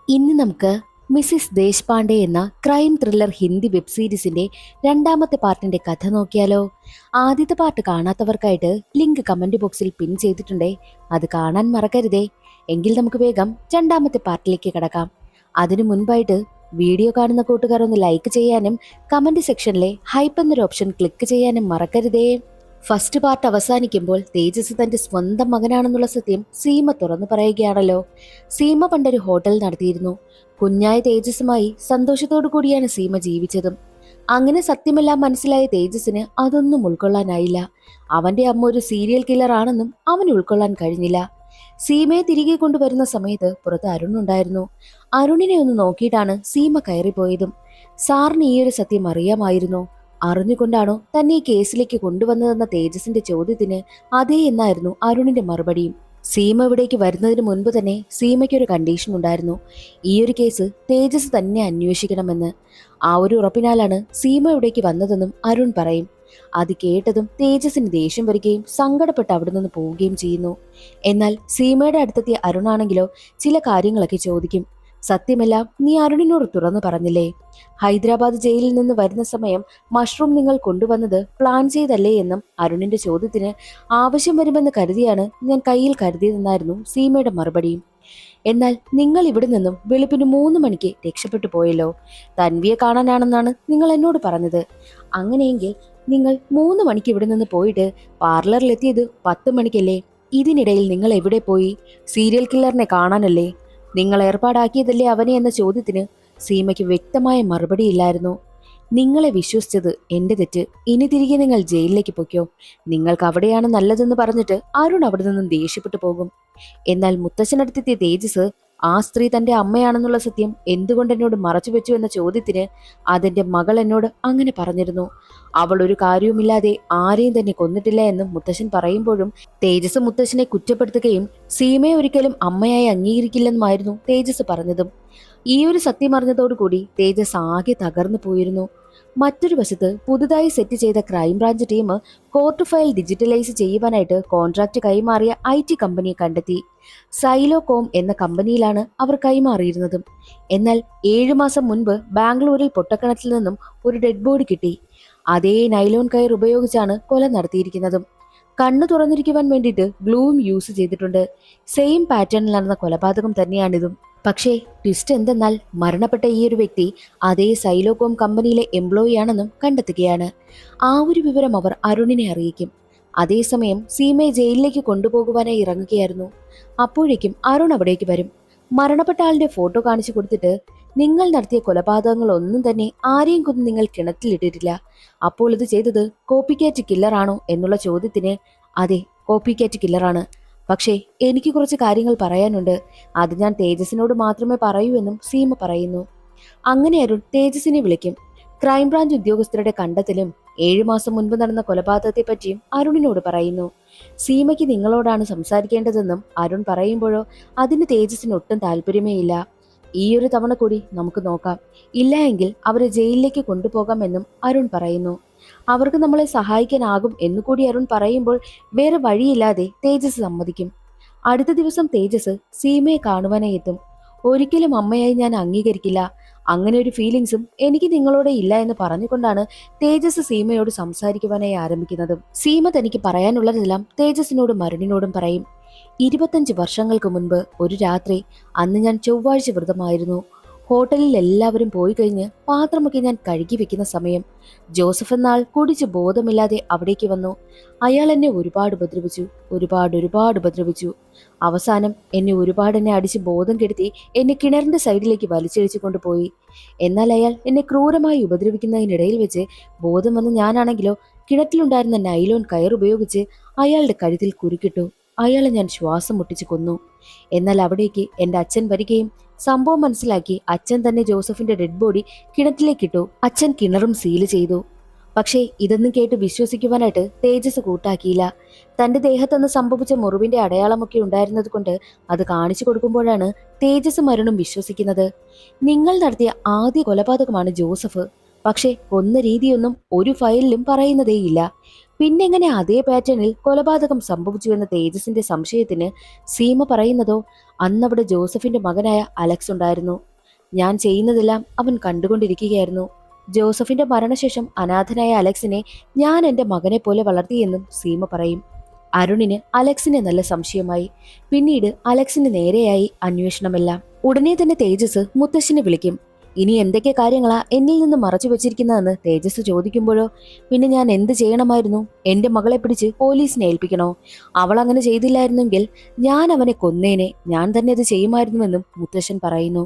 ഇന്ന് നമുക്ക് മിസ്സിസ് ദേശ്പാണ്ഡെ എന്ന ക്രൈം ത്രില്ലർ ഹിന്ദി വെബ് സീരീസിന്റെ രണ്ടാമത്തെ പാർട്ടിന്റെ കഥ നോക്കിയാലോ. ആദ്യത്തെ പാർട്ട് കാണാത്തവർക്കായിട്ട് ലിങ്ക് കമന്റ് ബോക്സിൽ പിൻ ചെയ്തിട്ടുണ്ടേ, അത് കാണാൻ മറക്കരുതേ. എങ്കിൽ നമുക്ക് വേഗം രണ്ടാമത്തെ പാർട്ടിലേക്ക് കടക്കാം. അതിനു മുൻപായിട്ട് വീഡിയോ കാണുന്ന കൂട്ടുകാർ ഒന്ന് ലൈക്ക് ചെയ്യാനും കമന്റ് സെക്ഷനിലെ ഹൈപ്പ് എന്നൊരു ഓപ്ഷൻ ക്ലിക്ക് ചെയ്യാനും മറക്കരുതേ. ഫസ്റ്റ് പാർട്ട് അവസാനിക്കുമ്പോൾ തേജസ് തന്റെ സ്വന്തം മകനാണെന്നുള്ള സത്യം സീമ തുറന്നു പറയുകയാണല്ലോ. സീമ പണ്ടൊരു ഹോട്ടൽ നടത്തിയിരുന്നു. കുഞ്ഞായ തേജസുമായി സന്തോഷത്തോടു കൂടിയാണ് സീമ ജീവിച്ചതും. അങ്ങനെ സത്യമെല്ലാം മനസ്സിലായ തേജസിന് അതൊന്നും ഉൾക്കൊള്ളാനായില്ല. അവന്റെ അമ്മ ഒരു സീരിയൽ കില്ലർ ആണെന്നും അവന് ഉൾക്കൊള്ളാൻ കഴിഞ്ഞില്ല. സീമയെ തിരികെ കൊണ്ടുവരുന്ന സമയത്ത് പുറത്ത് അരുൺ ഉണ്ടായിരുന്നു. അരുണിനെ ഒന്ന് നോക്കിയിട്ടാണ് സീമ കയറിപ്പോയതും. സാറിന് ഈ ഒരു സത്യം അറിയാമായിരുന്നോ? അറിഞ്ഞുകൊണ്ടാണോ തന്നെ ഈ കേസിലേക്ക് കൊണ്ടുവന്നതെന്ന തേജസിന്റെ ചോദ്യത്തിന് അതേ എന്നായിരുന്നു അരുണിന്റെ മറുപടിയും. സീമ ഇവിടേക്ക് വരുന്നതിന് മുൻപ് തന്നെ സീമയ്ക്കൊരു കണ്ടീഷൻ ഉണ്ടായിരുന്നു. ഈ ഒരു കേസ് തേജസ് തന്നെ അന്വേഷിക്കണമെന്ന്. ആ ഒരു ഉറപ്പിനാലാണ് സീമ ഇവിടേക്ക് വന്നതെന്നും അരുൺ പറയും. അത് കേട്ടതും തേജസിന് ദേഷ്യം വരികയും സങ്കടപ്പെട്ട് അവിടെ നിന്ന് പോവുകയും ചെയ്യുന്നു. എന്നാൽ സീമയുടെ അടുത്തെത്തിയ അരുണാണെങ്കിലോ ചില കാര്യങ്ങളൊക്കെ ചോദിക്കും. സത്യമെല്ലാം നീ അരുണിനോട് തുറന്നു പറഞ്ഞില്ലേ? ഹൈദരാബാദ് ജയിലിൽ നിന്ന് വരുന്ന സമയം മഷ്റൂം നിങ്ങൾ കൊണ്ടുവന്നത് പ്ലാൻ ചെയ്തല്ലേ എന്നും അരുണിന്റെ ചോദ്യത്തിന് ആവശ്യം വരുമെന്ന് കരുതിയാണ് ഞാൻ കയ്യിൽ കരുതിയതെന്നായിരുന്നു സീമയുടെ മറുപടിയും. എന്നാൽ നിങ്ങൾ ഇവിടെ നിന്നും വെളുപ്പിന് 3 മണിക്ക് രക്ഷപ്പെട്ടു പോയല്ലോ. തൻവിയെ കാണാനാണെന്നാണ് നിങ്ങൾ എന്നോട് പറഞ്ഞത്. അങ്ങനെയെങ്കിൽ നിങ്ങൾ 3 മണിക്ക് ഇവിടെ നിന്ന് പോയിട്ട് പാർലറിലെത്തിയത് 10 മണിക്കല്ലേ? ഇതിനിടയിൽ നിങ്ങൾ എവിടെ പോയി? സീരിയൽ കില്ലറിനെ കാണാനല്ലേ? നിങ്ങൾ ഏർപ്പാടാക്കിയതല്ലേ അവനെ എന്ന ചോദ്യത്തിന് സീമയ്ക്ക് വ്യക്തമായ മറുപടിയില്ലായിരുന്നു. നിങ്ങളെ വിശ്വസിച്ചത് എന്റെ തെറ്റ്. ഇനി തിരികെ നിങ്ങൾ ജയിലിലേക്ക് പൊയ്ക്കോ. നിങ്ങൾക്ക് അവിടെയാണ് നല്ലതെന്ന് പറഞ്ഞിട്ട് അരുൺ അവിടെ നിന്നും ദേഷ്യപ്പെട്ടു പോകും. എന്നാൽ മുത്തശ്ശനടുത്തെത്തിയ തേജസ് ആ സ്ത്രീ തന്റെ അമ്മയാണെന്നുള്ള സത്യം എന്തുകൊണ്ട് എന്നോട് മറച്ചു വെച്ചു എന്ന ചോദ്യത്തിന് അതെന്റെ മകൾ എന്നോട് അങ്ങനെ പറഞ്ഞിരുന്നു. അവൾ ഒരു കാര്യവുമില്ലാതെ ആരെയും തന്നെ കൊന്നിട്ടില്ല എന്നും മുത്തശ്ശൻ പറയുമ്പോഴും തേജസ് മുത്തശ്ശനെ കുറ്റപ്പെടുത്തുകയും സീമയെ ഒരിക്കലും അമ്മയായി അംഗീകരിക്കില്ലെന്നുമായിരുന്നു തേജസ് പറഞ്ഞതും. ഈ ഒരു സത്യം അറിഞ്ഞതോടുകൂടി തേജസ് ആകെ തകർന്നു പോയിരുന്നു. മറ്റൊരു വശത്ത് പുതുതായി സെറ്റ് ചെയ്ത crime branch team court file digitalise ചെയ്യുവാനായിട്ട് കോൺട്രാക്ട് കൈമാറിയ IT കമ്പനിയെ കണ്ടെത്തി. സൈലോകോം എന്ന കമ്പനിയിലാണ് അവർ കൈമാറിയിരുന്നതും. എന്നാൽ 7 മാസം മുൻപ് ബാംഗ്ലൂരിൽ പൊട്ടക്കിണറ്റിൽ നിന്നും ഒരു ഡെഡ് ബോഡി കിട്ടി. അതേ നൈലോൺ കയർ ഉപയോഗിച്ചാണ് കൊല നടത്തിയിരിക്കുന്നതും. കണ്ണു തുറന്നിരിക്കുവാൻ വേണ്ടിയിട്ട് ഗ്ലൂവും യൂസ് ചെയ്തിട്ടുണ്ട്. സെയിം പാറ്റേണിൽ നടന്ന കൊലപാതകം തന്നെയാണിതും. പക്ഷേ ട്വിസ്റ്റ് എന്തെന്നാൽ മരണപ്പെട്ട ഈ ഒരു വ്യക്തി അതേ സൈലോകോം കമ്പനിയിലെ എംപ്ലോയി ആണെന്നും കണ്ടെത്തുകയാണ്. ആ ഒരു വിവരം അവർ അരുണിനെ അറിയിക്കും. അതേസമയം സീമയെ ജയിലിലേക്ക് കൊണ്ടുപോകുവാനായി ഇറങ്ങുകയായിരുന്നു. അപ്പോഴേക്കും അരുൺ അവിടേക്ക് വരും. മരണപ്പെട്ട ആളുടെ ഫോട്ടോ കാണിച്ചു കൊടുത്തിട്ട് നിങ്ങൾ നടത്തിയ കൊലപാതകങ്ങൾ ഒന്നും തന്നെ ആരെയും കൊന്ന് നിങ്ങൾ കിണറ്റിലിട്ടിട്ടില്ല. അപ്പോൾ ഇത് ചെയ്തത് കോപ്പിക്കാറ്റ് കില്ലറാണോ എന്നുള്ള ചോദ്യത്തിന് അതെ, കോപ്പിക്കാറ്റ് കില്ലറാണ്. പക്ഷേ എനിക്ക് കുറച്ച് കാര്യങ്ങൾ പറയാനുണ്ട്. അത് ഞാൻ തേജസിനോട് മാത്രമേ പറയൂ എന്നും സീമ പറയുന്നു. അങ്ങനെ അരുൺ തേജസിനെ വിളിക്കും. ക്രൈംബ്രാഞ്ച് ഉദ്യോഗസ്ഥരുടെ കണ്ടെത്തലും 7 മാസം മുൻപ് നടന്ന കൊലപാതകത്തെ പറ്റിയും അരുണിനോട് പറയുന്നു. സീമയ്ക്ക് നിങ്ങളോടാണ് സംസാരിക്കേണ്ടതെന്നും അരുൺ പറയുമ്പോഴോ അതിന് തേജസിന് ഒട്ടും താല്പര്യമേ ഇല്ല. ഈ ഒരു തവണ കൂടി നമുക്ക് നോക്കാം, ഇല്ല എങ്കിൽ അവരെ ജയിലിലേക്ക് കൊണ്ടുപോകാമെന്നും അരുൺ പറയുന്നു. അവർക്ക് നമ്മളെ സഹായിക്കാനാകും എന്നുകൂടി അരുൺ പറയുമ്പോൾ വേറെ വഴിയില്ലാതെ തേജസ് സമ്മതിക്കും. അടുത്ത ദിവസം തേജസ് സീമയെ കാണുവാനായി എത്തും. ഒരിക്കലും അമ്മയായി ഞാൻ അംഗീകരിക്കില്ല, അങ്ങനെ ഒരു ഫീലിങ്സും എനിക്ക് നിങ്ങളോട് ഇല്ല എന്ന് പറഞ്ഞുകൊണ്ടാണ് തേജസ് സീമയോട് സംസാരിക്കുവാനായി ആരംഭിക്കുന്നത്. സീമ തനിക്ക് പറയാനുള്ളതെല്ലാം തേജസിനോടും അരുണിനോടും പറയും. 25 വർഷങ്ങൾക്ക് മുൻപ് ഒരു രാത്രി, അന്ന് ഞാൻ ചൊവ്വാഴ്ച വ്രതമായിരുന്നു. ഹോട്ടലിൽ എല്ലാവരും പോയി കഴിഞ്ഞ് പാത്രമൊക്കെ ഞാൻ കഴുകി വെക്കുന്ന സമയം ജോസഫ് എന്നാൾ കുടിച്ച് ബോധമില്ലാതെ അവിടേക്ക് വന്നു. അയാൾ എന്നെ ഒരുപാട് ഉപദ്രവിച്ചു. അവസാനം എന്നെ അടിച്ച് ബോധം കെടുത്തി എന്നെ കിണറിന്റെ സൈഡിലേക്ക് വലിച്ചിഴിച്ചു കൊണ്ടുപോയി. എന്നാൽ അയാൾ എന്നെ ക്രൂരമായി ഉപദ്രവിക്കുന്നതിനിടയിൽ വെച്ച് ബോധം വന്ന് ഞാനാണെങ്കിലോ കിണറ്റിലുണ്ടായിരുന്ന നൈലോൺ കയർ ഉപയോഗിച്ച് അയാളുടെ കഴുത്തിൽ കുരുക്കിട്ടു. അയാളെ ഞാൻ ശ്വാസം മുട്ടിച്ച് കൊന്നു. എന്നാൽ അവിടേക്ക് എന്റെ അച്ഛൻ വരികയും സംഭവം മനസ്സിലാക്കി അച്ഛൻ തന്നെ ജോസഫിന്റെ ഡെഡ് ബോഡി കിണറ്റിലേക്കിട്ടു. അച്ഛൻ കിണറും സീല് ചെയ്തു. പക്ഷേ ഇതൊന്നും കേട്ട് വിശ്വസിക്കുവാനായിട്ട് തേജസ് കൂട്ടാക്കിയില്ല. തന്റെ ദേഹത്തുനിന്ന് സംഭവിച്ച മുറിവിന്റെ അടയാളമൊക്കെ ഉണ്ടായിരുന്നത് കൊണ്ട് അത് കാണിച്ചു കൊടുക്കുമ്പോഴാണ് തേജസ് മരണും വിശ്വസിക്കുന്നത്. നിങ്ങൾ നടത്തിയ ആദ്യ കൊലപാതകമാണ് ജോസഫ്. പക്ഷേ കൊന്ന രീതിയൊന്നും ഒരു ഫയലിലും പറയുന്നതേയില്ല. പിന്നെങ്ങനെ അതേ പാറ്റേണിൽ കൊലപാതകം സംഭവിച്ചു എന്ന തേജസിന്റെ സംശയത്തിന് സീമ പറയുന്നതോ അന്നവിടെ ജോസഫിന്റെ മകനായ അലക്സ് ഉണ്ടായിരുന്നു. ഞാൻ ചെയ്യുന്നതെല്ലാം അവൻ കണ്ടുകൊണ്ടിരിക്കുകയായിരുന്നു. ജോസഫിന്റെ മരണശേഷം അനാഥനായ അലക്സിനെ ഞാൻ എന്റെ മകനെ പോലെ വളർത്തിയെന്നും സീമ പറയും. അരുണിന് അലക്സിനെ നല്ല സംശയമായി. പിന്നീട് അലക്സിന് നേരെയായി അന്വേഷണമെല്ലാം. ഉടനെ തന്നെ തേജസ് മുത്തശ്ശിനെ വിളിക്കും. ഇനി എന്തൊക്കെ കാര്യങ്ങളാ എന്നിൽ നിന്ന് മറച്ചു വെച്ചിരിക്കുന്നതെന്ന് തേജസ് ചോദിക്കുമ്പോഴോ, പിന്നെ ഞാൻ എന്ത് ചെയ്യണമായിരുന്നു? എന്റെ മകളെ പിടിച്ച് പോലീസിനെ ഏൽപ്പിക്കണോ? അവൾ അങ്ങനെ ചെയ്തില്ലായിരുന്നെങ്കിൽ ഞാൻ അവനെ കൊന്നേനെ, ഞാൻ തന്നെ അത് ചെയ്യുമായിരുന്നുവെന്നും മുത്തശ്ശൻ പറയുന്നു.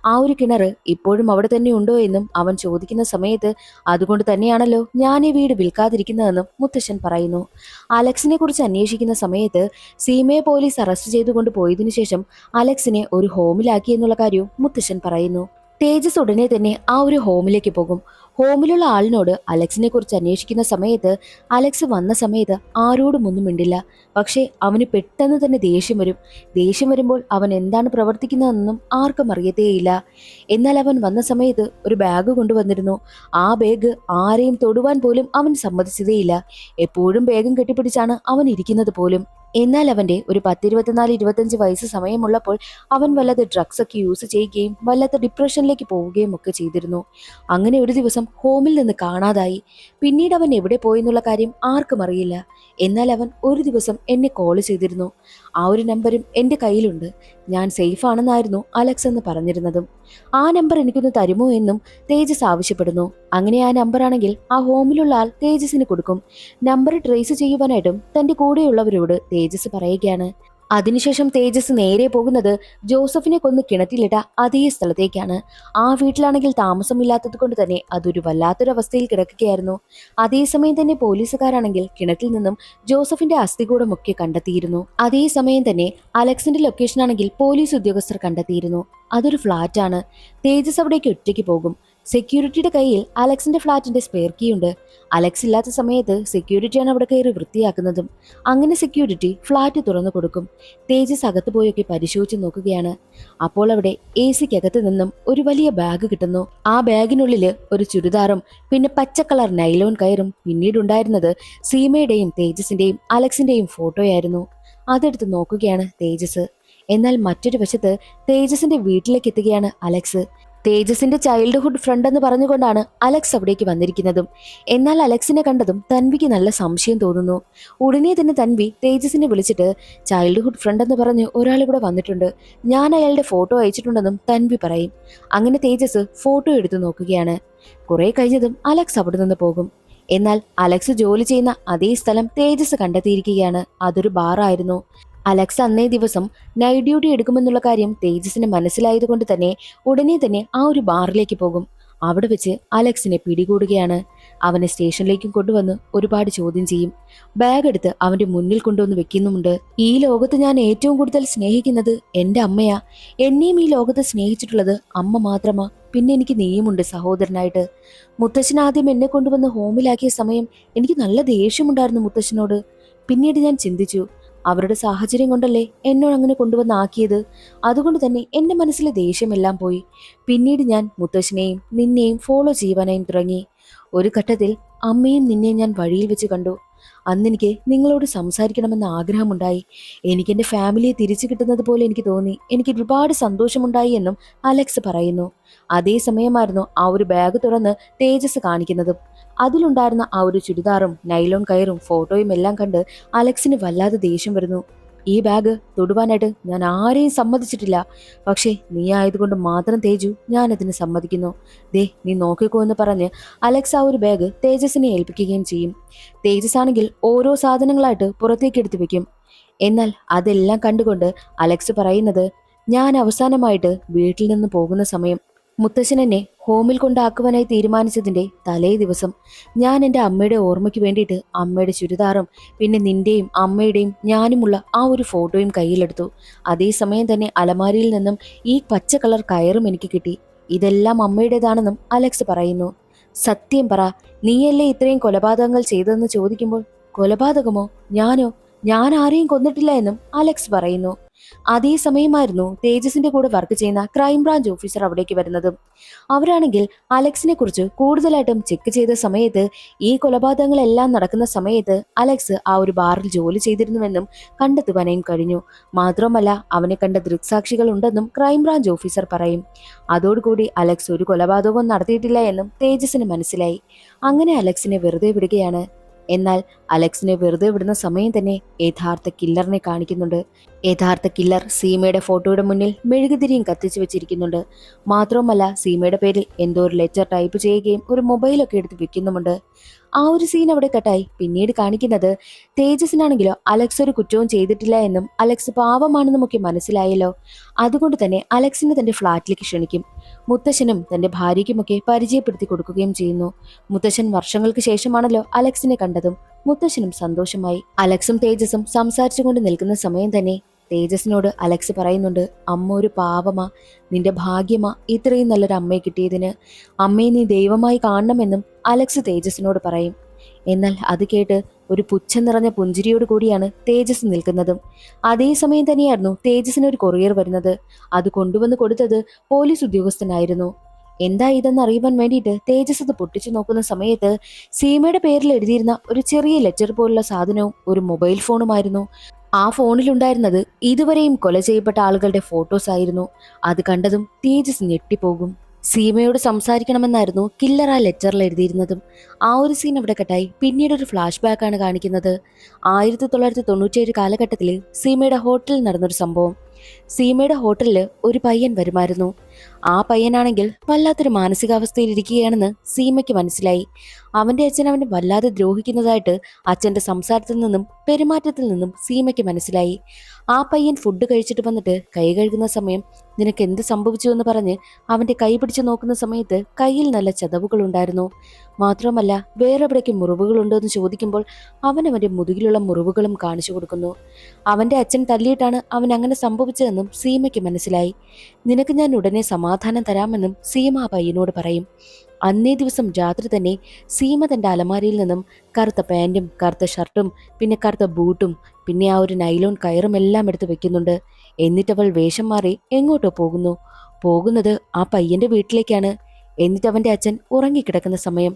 ആ ഒരു കിണർ ഇപ്പോഴും അവിടെ തന്നെ ഉണ്ടോ എന്നും അവൻ ചോദിക്കുന്ന സമയത്ത്, അതുകൊണ്ട് തന്നെയാണല്ലോ ഞാൻ ഈ വീട് വിൽക്കാതിരിക്കുന്നതെന്നും മുത്തശ്ശൻ പറയുന്നു. അലക്സിനെ കുറിച്ച് അന്വേഷിക്കുന്ന സമയത്ത് സീമയെ പോലീസ് അറസ്റ്റ് ചെയ്തുകൊണ്ട് പോയതിനു ശേഷം അലക്സിനെ ഒരു ഹോമിലാക്കി എന്നുള്ള കാര്യവും മുത്തശ്ശൻ പറയുന്നു. തേജസ് ഉടനെ തന്നെ ആ ഒരു ഹോമിലേക്ക് പോകും. ഹോമിലുള്ള ആളിനോട് അലക്സിനെ കുറിച്ച് അന്വേഷിക്കുന്ന സമയത്ത് അലക്സ് വന്ന സമയത്ത് ആരോടും ഒന്നും മിണ്ടില്ല. പക്ഷേ അവന് പെട്ടെന്ന് തന്നെ ദേഷ്യം വരും. ദേഷ്യം വരുമ്പോൾ അവൻ എന്താണ് പ്രവർത്തിക്കുന്നതെന്നും ആർക്കും അറിയത്തേയില്ല. എന്നാൽ അവൻ വന്ന സമയത്ത് ഒരു ബാഗ് കൊണ്ടുവന്നിരുന്നു. ആ ബാഗ് ആരെയും തൊടുവാൻ പോലും അവൻ സമ്മതിച്ചതേയില്ല. എപ്പോഴും ബാഗും കെട്ടിപ്പിടിച്ചാണ് അവൻ ഇരിക്കുന്നത് പോലും. എന്നാൽ അവന്റെ ഒരു 10, 24, 25 വയസ്സ് സമയമുള്ളപ്പോൾ അവൻ വല്ലാതെ ഡ്രഗ്സ് ഒക്കെ യൂസ് ചെയ്യുകയും വല്ലാത്ത ഡിപ്രഷനിലേക്ക് പോവുകയും ഒക്കെ ചെയ്തിരുന്നു. അങ്ങനെ ഒരു ദിവസം ഹോമിൽ നിന്ന് കാണാതായി. പിന്നീട് അവൻ എവിടെ പോയെന്നുള്ള കാര്യം ആർക്കും അറിയില്ല. എന്നാൽ അവൻ ഒരു ദിവസം എന്നെ കോൾ ചെയ്തിരുന്നു. ആ ഒരു നമ്പരും എൻ്റെ കയ്യിലുണ്ട്. ഞാൻ സേഫ് ആണെന്നായിരുന്നു അലക്സ് എന്ന് പറഞ്ഞിരുന്നതും. ആ നമ്പർ എനിക്കൊന്ന് തരുമോ എന്നും തേജസ് ആവശ്യപ്പെടുന്നു. അങ്ങനെ ആ നമ്പറാണെങ്കിൽ ആ ഹോമിലുള്ള ആൾ തേജസിന് കൊടുക്കും. നമ്പർ ട്രേസ് ചെയ്യുവാനായിട്ടും തന്റെ കൂടെയുള്ളവരോട് തേജസ് പറയുകയാണ്. അതിനുശേഷം തേജസ് നേരെ പോകുന്നത് ജോസഫിനെ കൊന്ന് കിണറ്റിലിട്ട അതേ സ്ഥലത്തേക്കാണ്. ആ വീട്ടിലാണെങ്കിൽ താമസമില്ലാത്തത് കൊണ്ട് തന്നെ അതൊരു വല്ലാത്തൊരവസ്ഥയിൽ കിടക്കുകയായിരുന്നു. അതേസമയം തന്നെ പോലീസുകാരാണെങ്കിൽ കിണറ്റിൽ നിന്നും ജോസഫിന്റെ അസ്ഥികൂടമൊക്കെ കണ്ടെത്തിയിരുന്നു. അതേസമയം തന്നെ അലക്സിന്റെ ലൊക്കേഷൻ ആണെങ്കിൽ പോലീസ് ഉദ്യോഗസ്ഥർ കണ്ടെത്തിയിരുന്നു. അതൊരു ഫ്ളാറ്റാണ്. തേജസ് അവിടേക്ക് ഒറ്റയ്ക്ക് പോകും. സെക്യൂരിറ്റിയുടെ കയ്യിൽ അലക്സിന്റെ ഫ്ളാറ്റിന്റെ സ്പെയർ കീ ഉണ്ട്. അലക്സ് ഇല്ലാത്ത സമയത്ത് സെക്യൂരിറ്റിയാണ് അവിടെ കയറി വൃത്തിയാക്കുന്നതും. അങ്ങനെ സെക്യൂരിറ്റി ഫ്ളാറ്റ് തുറന്നു കൊടുക്കും. തേജസ് അകത്ത് പോയൊക്കെ പരിശോധിച്ച് നോക്കുകയാണ്. അപ്പോൾ അവിടെ AC-ക്കകത്ത് നിന്നും ഒരു വലിയ ബാഗ് കിട്ടുന്നു. ആ ബാഗിനുള്ളിൽ ഒരു ചുരിദാറും പിന്നെ പച്ചക്കളർ നൈലോൺ കയറും. പിന്നീടുണ്ടായിരുന്നത് സീമയുടെയും തേജസിന്റെയും അലക്സിന്റെയും ഫോട്ടോയായിരുന്നു. അതെടുത്ത് നോക്കുകയാണ് തേജസ്. എന്നാൽ മറ്റൊരു വശത്ത് തേജസിന്റെ വീട്ടിലേക്ക് എത്തുകയാണ് അലക്സ്. തേജസിന്റെ ചൈൽഡ്ഹുഡ് ഫ്രണ്ട് എന്ന് പറഞ്ഞുകൊണ്ടാണ് അലക്സ് അവിടേക്ക് വന്നിരിക്കുന്നതും. എന്നാൽ അലക്സിനെ കണ്ടതും തൻവിക്ക് നല്ല സംശയം തോന്നുന്നു. ഉടനെ തന്നെ തൻവി തേജസിനെ വിളിച്ചിട്ട്, ചൈൽഡ്ഹുഡ് ഫ്രണ്ട് എന്ന് പറഞ്ഞ് ഒരാൾ ഇവിടെ വന്നിട്ടുണ്ട്, ഞാൻ അയാളുടെ ഫോട്ടോ അയച്ചിട്ടുണ്ടെന്നും തൻവി പറയും. അങ്ങനെ തേജസ് ഫോട്ടോ എടുത്തു നോക്കുകയാണ്. കുറെ കഴിഞ്ഞതും അലക്സ് അവിടെ നിന്ന് പോകും. എന്നാൽ അലക്സ് ജോലി ചെയ്യുന്ന അതേ സ്ഥലം തേജസ് കണ്ടെത്തിയിരിക്കുകയാണ്. അതൊരു ബാറായിരുന്നു. അലക്സ് അന്നേ ദിവസം നൈറ്റ് ഡ്യൂട്ടി എടുക്കുമെന്നുള്ള കാര്യം തേജസിന് മനസ്സിലായതുകൊണ്ട് തന്നെ ഉടനെ തന്നെ ആ ഒരു ബാറിലേക്ക് പോകും. അവിടെ വെച്ച് അലക്സിനെ പിടികൂടുകയാണ്. അവനെ സ്റ്റേഷനിലേക്കും കൊണ്ടുവന്ന് ഒരുപാട് ചോദ്യം ചെയ്യും. ബാഗ് എടുത്ത് അവന്റെ മുന്നിൽ കൊണ്ടുവന്ന് വെക്കുന്നുമുണ്ട്. ഈ ലോകത്ത് ഞാൻ ഏറ്റവും കൂടുതൽ സ്നേഹിക്കുന്നത് എന്റെ അമ്മയാ. എന്നെയും ഈ ലോകത്ത് സ്നേഹിച്ചിട്ടുള്ളത് അമ്മ മാത്രമാ. പിന്നെ എനിക്ക് നീയുമുണ്ട് സഹോദരനായിട്ട്. മുത്തശ്ശൻ ആദ്യം എന്നെ കൊണ്ടുവന്ന് ഹോമിലാക്കിയ സമയം എനിക്ക് നല്ല ദേഷ്യമുണ്ടായിരുന്നു മുത്തശ്ശനോട്. പിന്നീട് ഞാൻ ചിന്തിച്ചു, അവരുടെ സാഹചര്യം കൊണ്ടല്ലേ എന്നോട് അങ്ങനെ കൊണ്ടുവന്നാക്കിയത്. അതുകൊണ്ട് തന്നെ എന്റെ മനസ്സിലെ ദേഷ്യമെല്ലാം പോയി. പിന്നീട് ഞാൻ മുത്തശ്ശനെയും നിന്നെയും ഫോളോ ചെയ്യുവാനായും തുടങ്ങി. ഒരു ഘട്ടത്തിൽ അമ്മയും നിന്നെയും ഞാൻ വഴിയിൽ വെച്ച് കണ്ടു. അന്നെനിക്ക് നിങ്ങളോട് സംസാരിക്കണമെന്ന ആഗ്രഹമുണ്ടായി. എനിക്കെന്റെ ഫാമിലിയെ തിരിച്ചു കിട്ടുന്നത് പോലെ എനിക്ക് തോന്നി. എനിക്ക് ഒരുപാട് സന്തോഷമുണ്ടായി എന്നും അലക്സ് പറയുന്നു. അതേ സമയമായിരുന്നു ആ ഒരു ബാഗ് തുറന്ന് തേജസ് കാണിക്കുന്നതും. അതിലുണ്ടായിരുന്ന ആ ഒരു ചുരിദാറും നൈലോൺ കയറും ഫോട്ടോയും എല്ലാം കണ്ട് അലക്സിന് വല്ലാതെ ദേഷ്യം വരുന്നു. ഈ ബാഗ് തൊടുവാനായിട്ട് ഞാൻ ആരെയും സമ്മതിച്ചിട്ടില്ല. പക്ഷേ നീ ആയതുകൊണ്ട് മാത്രം തേജു ഞാനതിന് സമ്മതിക്കുന്നു. ദേ നീ നോക്കിക്കോ എന്ന് പറഞ്ഞ് അലക്സ് ആ ഒരു ബാഗ് തേജസിനെ ഏൽപ്പിക്കുകയും ചെയ്യും. തേജസ് ആണെങ്കിൽ ഓരോ സാധനങ്ങളായിട്ട് പുറത്തേക്ക് എടുത്തു വെക്കും. എന്നാൽ അതെല്ലാം കണ്ടുകൊണ്ട് അലക്സ് പറയുന്നത്, ഞാൻ അവസാനമായിട്ട് വീട്ടിൽ നിന്ന് പോകുന്ന സമയം മുത്തശ്ശൻ എന്നെ ഹോമിൽ കൊണ്ടാക്കുവാനായി തീരുമാനിച്ചതിന്റെ തലേ ദിവസം ഞാൻ എൻ്റെ അമ്മയുടെ ഓർമ്മയ്ക്ക് വേണ്ടിയിട്ട് അമ്മയുടെ ചുരിദാറും പിന്നെ നിന്റെയും അമ്മയുടെയും ഞാനുമുള്ള ആ ഒരു ഫോട്ടോയും കയ്യിലെടുത്തു. അതേസമയം തന്നെ അലമാരിയിൽ നിന്നും ഈ പച്ച കളർ കയറും എനിക്ക് കിട്ടി. ഇതെല്ലാം അമ്മയുടേതാണെന്നും അലക്സ് പറയുന്നു. സത്യം പറ, നീയല്ലേ ഇത്രയും കൊലപാതകങ്ങൾ ചെയ്തതെന്ന് ചോദിക്കുമ്പോൾ, കൊലപാതകമോ? ഞാനോ? ഞാൻ ആരെയും കൊന്നിട്ടില്ല എന്നും അലക്സ് പറയുന്നു. അതേ സമയമായിരുന്നു തേജസിന്റെ കൂടെ വർക്ക് ചെയ്യുന്ന ക്രൈംബ്രാഞ്ച് ഓഫീസർ അവിടേക്ക് വരുന്നതും. അവരാണെങ്കിൽ അലക്സിനെ കുറിച്ച് കൂടുതലായിട്ടും ചെക്ക് ചെയ്ത സമയത്ത് ഈ കൊലപാതകങ്ങളെല്ലാം നടക്കുന്ന സമയത്ത് അലക്സ് ആ ഒരു ബാറിൽ ജോലി ചെയ്തിരുന്നുവെന്നും കണ്ടെത്തുവാനും കഴിഞ്ഞു. മാത്രമല്ല അവനെ കണ്ട ദൃക്സാക്ഷികൾ ഉണ്ടെന്നും ക്രൈംബ്രാഞ്ച് ഓഫീസർ പറയും. അതോടുകൂടി അലക്സ് ഒരു കൊലപാതകവും നടത്തിയിട്ടില്ല എന്നും തേജസിന് മനസ്സിലായി. അങ്ങനെ അലക്സിനെ വെറുതെ വിടുകയാണ്. എന്നാൽ അലക്സിനെ വെറുതെ വിടുന്ന സമയം തന്നെ യഥാർത്ഥ കില്ലറിനെ കാണിക്കുന്നുണ്ട്. യഥാർത്ഥ കില്ലർ സീമയുടെ ഫോട്ടോയുടെ മുന്നിൽ മെഴുകുതിരിയും കത്തിച്ചു വെച്ചിരിക്കുന്നുണ്ട്. മാത്രവുമല്ല സീമയുടെ പേരിൽ എന്തോ ഒരു ലെറ്റർ ടൈപ്പ് ചെയ്യുകയും ഒരു മൊബൈലൊക്കെ എടുത്ത് വെക്കുന്നുമുണ്ട്. ആ ഒരു സീൻ അവിടെ കട്ടായി. പിന്നീട് കാണിക്കുന്നത് തേജസിനാണെങ്കിലോ അലക്സ് ഒരു കുറ്റവും ചെയ്തിട്ടില്ല എന്നും അലക്സ് പാവമാണെന്നും ഒക്കെ മനസ്സിലായല്ലോ. അതുകൊണ്ട് തന്നെ അലക്സിനെ തന്റെ ഫ്ളാറ്റിലേക്ക് ക്ഷണിക്കും. മുത്തശ്ശനും തന്റെ ഭാര്യയ്ക്കുമൊക്കെ പരിചയപ്പെടുത്തി കൊടുക്കുകയും ചെയ്യുന്നു. മുത്തശ്ശൻ വർഷങ്ങൾക്ക് ശേഷമാണല്ലോ അലക്സിനെ കണ്ടതും. മുത്തശ്ശനും സന്തോഷമായി. അലക്സും തേജസും സംസാരിച്ചുകൊണ്ട് നിൽക്കുന്ന സമയം തന്നെ തേജസിനോട് അലക്സ് പറയുന്നുണ്ട്, അമ്മ ഒരു പാവമാ, നിന്റെ ഭാഗ്യമാ ഇത്രയും നല്ലൊരു അമ്മയെ കിട്ടിയതിന്. അമ്മയെ നീ ദൈവമായി കാണണമെന്നും അലക്സ് തേജസിനോട് പറയും. എന്നാൽ അത് കേട്ട് ഒരു പുച്ഛം നിറഞ്ഞ പുഞ്ചിരിയോട് കൂടിയാണ് തേജസ് നിൽക്കുന്നതും. അതേസമയം തന്നെയായിരുന്നു തേജസിന് ഒരു കൊറിയർ വരുന്നത്. അത് കൊണ്ടുവന്ന് കൊടുത്തത് പോലീസ് ഉദ്യോഗസ്ഥനായിരുന്നു. എന്താ ഇതെന്ന് അറിയുവാൻ വേണ്ടിയിട്ട് തേജസ് അത് പൊട്ടിച്ചു നോക്കുന്ന സമയത്ത് സീമയുടെ പേരിൽ എഴുതിയിരുന്ന ഒരു ചെറിയ ലെറ്റർ പോലുള്ള സാധനവും ഒരു മൊബൈൽ ഫോണുമായിരുന്നു. ആ ഫോണിലുണ്ടായിരുന്നത് ഇതുവരെയും കൊല ചെയ്യപ്പെട്ട ആളുകളുടെ ഫോട്ടോസ് ആയിരുന്നു. അത് കണ്ടതും തേജസ് ഞെട്ടിപ്പോകും. സീമയോട് സംസാരിക്കണമെന്നായിരുന്നു കില്ലർ ആ ലെറ്ററിൽ എഴുതിയിരുന്നതും. ആ ഒരു സീൻ അവിടെ കട്ടായി. പിന്നീട് ഒരു ഫ്ലാഷ് ബാക്ക് ആണ് കാണിക്കുന്നത്. 1997 കാലഘട്ടത്തിൽ സീമയുടെ ഹോട്ടലിൽ നടന്നൊരു സംഭവം. സീമയുടെ ഹോട്ടലിൽ ഒരു പയ്യൻ വരുമായിരുന്നു. ആ പയ്യനാണെങ്കിൽ വല്ലാത്തൊരു മാനസികാവസ്ഥയിൽ ഇരിക്കുകയാണെന്ന് സീമയ്ക്ക് മനസ്സിലായി. അവന്റെ അച്ഛൻ അവനെ വല്ലാതെ ദ്രോഹിക്കുന്നതായിട്ട് അച്ഛന്റെ സംസാരത്തിൽ നിന്നും പെരുമാറ്റത്തിൽ നിന്നും സീമയ്ക്ക് മനസ്സിലായി. ആ പയ്യൻ ഫുഡ് കഴിച്ചിട്ട് വന്നിട്ട് കൈ കഴുകുന്ന സമയം നിനക്ക് എന്ത് സംഭവിച്ചു എന്ന് പറഞ്ഞ് അവന്റെ കൈ പിടിച്ചു നോക്കുന്ന സമയത്ത് കയ്യിൽ നല്ല ചതവുകൾ ഉണ്ടായിരുന്നു. മാത്രമല്ല വേറെ എവിടേക്ക് മുറിവുകളുണ്ടോ എന്ന് ചോദിക്കുമ്പോൾ അവൻ അവന്റെ മുതുകിലുള്ള മുറിവുകളും കാണിച്ചു കൊടുക്കുന്നു. അവന്റെ അച്ഛൻ തല്ലിയിട്ടാണ് അവൻ അങ്ങനെ സംഭവിച്ചതെന്നും സീമയ്ക്ക് മനസ്സിലായി. നിനക്ക് ഞാൻ ഉടനെ സമാധാനം തരാമെന്നും സീമ ആ പയ്യനോട് പറയും. അന്നേ ദിവസം രാത്രി തന്നെ സീമ തന്റെ അലമാരയിൽ നിന്നും കറുത്ത പാൻറ്റും കറുത്ത ഷർട്ടും പിന്നെ കറുത്ത ബൂട്ടും പിന്നെ ആ ഒരു നൈലോൺ കയറും എല്ലാം എടുത്ത് വെക്കുന്നുണ്ട്. എന്നിട്ടവൾ വേഷം മാറി എങ്ങോട്ടോ പോകുന്നത് ആ പയ്യന്റെ വീട്ടിലേക്കാണ്. എന്നിട്ട് അവന്റെ അച്ഛൻ ഉറങ്ങിക്കിടക്കുന്ന സമയം,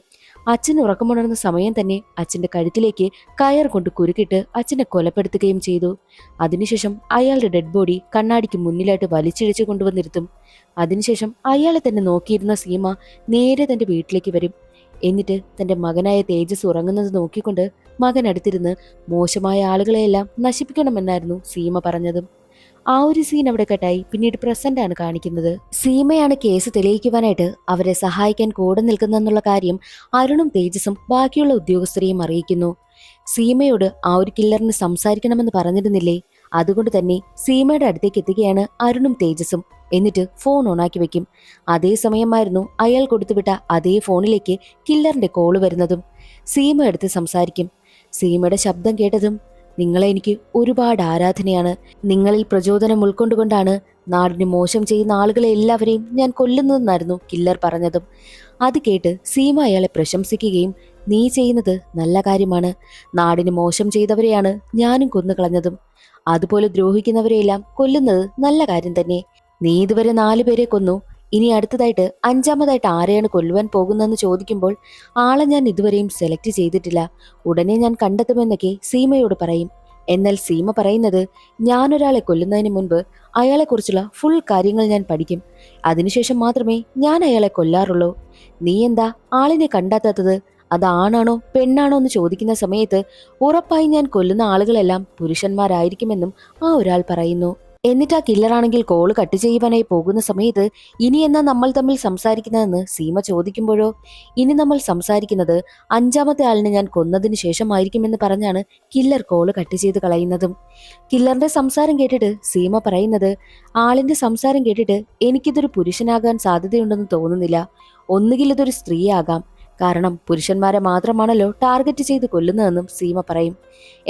അച്ഛൻ ഉറക്കമുണർന്ന സമയം തന്നെ അച്ഛന്റെ കഴുത്തിലേക്ക് കയർ കൊണ്ട് കുരുക്കിട്ട് അച്ഛനെ കൊലപ്പെടുത്തുകയും ചെയ്തു. അതിനുശേഷം അയാളുടെ ഡെഡ് ബോഡി കണ്ണാടിക്ക് മുന്നിലായിട്ട് വലിച്ചിഴച്ചു കൊണ്ടുവന്നിരുത്തും. അതിനുശേഷം അയാളെ തന്നെ നോക്കിയിരുന്ന സീമ നേരെ തന്റെ വീട്ടിലേക്ക് വരും. എന്നിട്ട് തന്റെ മകനായ തേജസ് ഉറങ്ങുന്നത് നോക്കിക്കൊണ്ട് മകൻ അടുത്തിരുന്ന് മോശമായ ആളുകളെയെല്ലാം നശിപ്പിക്കണമെന്നായിരുന്നു സീമ പറഞ്ഞതും. ആ ഒരു സീൻ അവിടെ കട്ടായി. പിന്നീട് പ്രസന്റ് ആണ് കാണിക്കുന്നത്. സീമയാണ് കേസ് തെളിയിക്കുവാനായിട്ട് അവരെ സഹായിക്കാൻ കൂടെ നിൽക്കുന്നെന്നുള്ള കാര്യം അരുണും തേജസും ബാക്കിയുള്ള ഉദ്യോഗസ്ഥരെയും അറിയിക്കുന്നു. സീമയോട് ആ ഒരു കില്ലറിന് സംസാരിക്കണമെന്ന് പറഞ്ഞിരുന്നില്ലേ, അതുകൊണ്ട് തന്നെ സീമയുടെ അടുത്തേക്ക് എത്തുകയാണ് അരുണും തേജസും. എന്നിട്ട് ഫോൺ ഓണാക്കി വെക്കും. അതേസമയമായിരുന്നു അയാൾ കൊടുത്തുവിട്ട അതേ ഫോണിലേക്ക് കില്ലറിന്റെ കോള് വരുന്നതും. സീമ എടുത്ത് സംസാരിക്കും. സീമയുടെ ശബ്ദം കേട്ടതും, നിങ്ങളെ എനിക്ക് ഒരുപാട് ആരാധനയാണ്. നിങ്ങളിൽ പ്രചോദനം ഉൾക്കൊണ്ടുകൊണ്ടാണ് നാടിന് മോശം ചെയ്യുന്ന ആളുകളെ എല്ലാവരെയും ഞാൻ കൊല്ലുന്നതെന്നായിരുന്നു കില്ലർ പറഞ്ഞതും. അത് കേട്ട് സീമ അയാളെ പ്രശംസിക്കുകയും നീ ചെയ്യുന്നത് നല്ല കാര്യമാണ്, നാടിന് മോശം ചെയ്തവരെയാണ് ഞാനും കൊന്നുകളഞ്ഞതും, അതുപോലെ ദ്രോഹിക്കുന്നവരെയെല്ലാം കൊല്ലുന്നത് നല്ല കാര്യം തന്നെ. നീ ഇതുവരെ 4 പേരെ കൊന്നു, ഇനി അടുത്തതായിട്ട് 5ാമതായിട്ട് ആരെയാണ് കൊല്ലുവാൻ പോകുന്നതെന്ന് ചോദിക്കുമ്പോൾ ആളെ ഞാൻ ഇതുവരെയും സെലക്ട് ചെയ്തിട്ടില്ല, ഉടനെ ഞാൻ കണ്ടെത്തുമെന്നൊക്കെ സീമയോട് പറയും. എന്നാൽ സീമ പറയുന്നത്, ഞാനൊരാളെ കൊല്ലുന്നതിന് മുൻപ് അയാളെക്കുറിച്ചുള്ള ഫുൾ കാര്യങ്ങൾ ഞാൻ പഠിക്കും, അതിനുശേഷം മാത്രമേ ഞാൻ അയാളെ കൊല്ലാറുള്ളൂ. നീ എന്താ ആളിനെ കണ്ടെത്താത്തത്, അത് ആണാണോ പെണ്ണാണോ എന്ന് ചോദിക്കുന്ന സമയത്ത് ഉറപ്പായി ഞാൻ കൊല്ലുന്ന ആളുകളെല്ലാം പുരുഷന്മാരായിരിക്കുമെന്നും ആ ഒരാൾ പറയുന്നു. എന്നിട്ട് ആ കില്ലറാണെങ്കിൽ കോള് കട്ട് ചെയ്യുവാനായി പോകുന്ന സമയത്ത് ഇനി എന്നാ നമ്മൾ തമ്മിൽ സംസാരിക്കുന്നതെന്ന് സീമ ചോദിക്കുമ്പോഴോ, ഇനി നമ്മൾ സംസാരിക്കുന്നത് 5ാമത്തെ ആളിനെ ഞാൻ കൊന്നതിന് ശേഷമായിരിക്കുമെന്ന് പറഞ്ഞാണ് കില്ലർ കോള് കട്ട് ചെയ്ത് കളയുന്നതും. കില്ലറിന്റെ സംസാരം കേട്ടിട്ട് സീമ പറയുന്നത്, ആളിന്റെ സംസാരം കേട്ടിട്ട് എനിക്കിതൊരു പുരുഷനാകാൻ സാധ്യതയുണ്ടെന്ന് തോന്നുന്നില്ല, ഒന്നുകിൽ ഇതൊരു സ്ത്രീയാകാം, കാരണം പുരുഷന്മാരെ മാത്രമാണല്ലോ ടാർഗറ്റ് ചെയ്ത് കൊല്ലുന്നതെന്നും സീമ പറയും.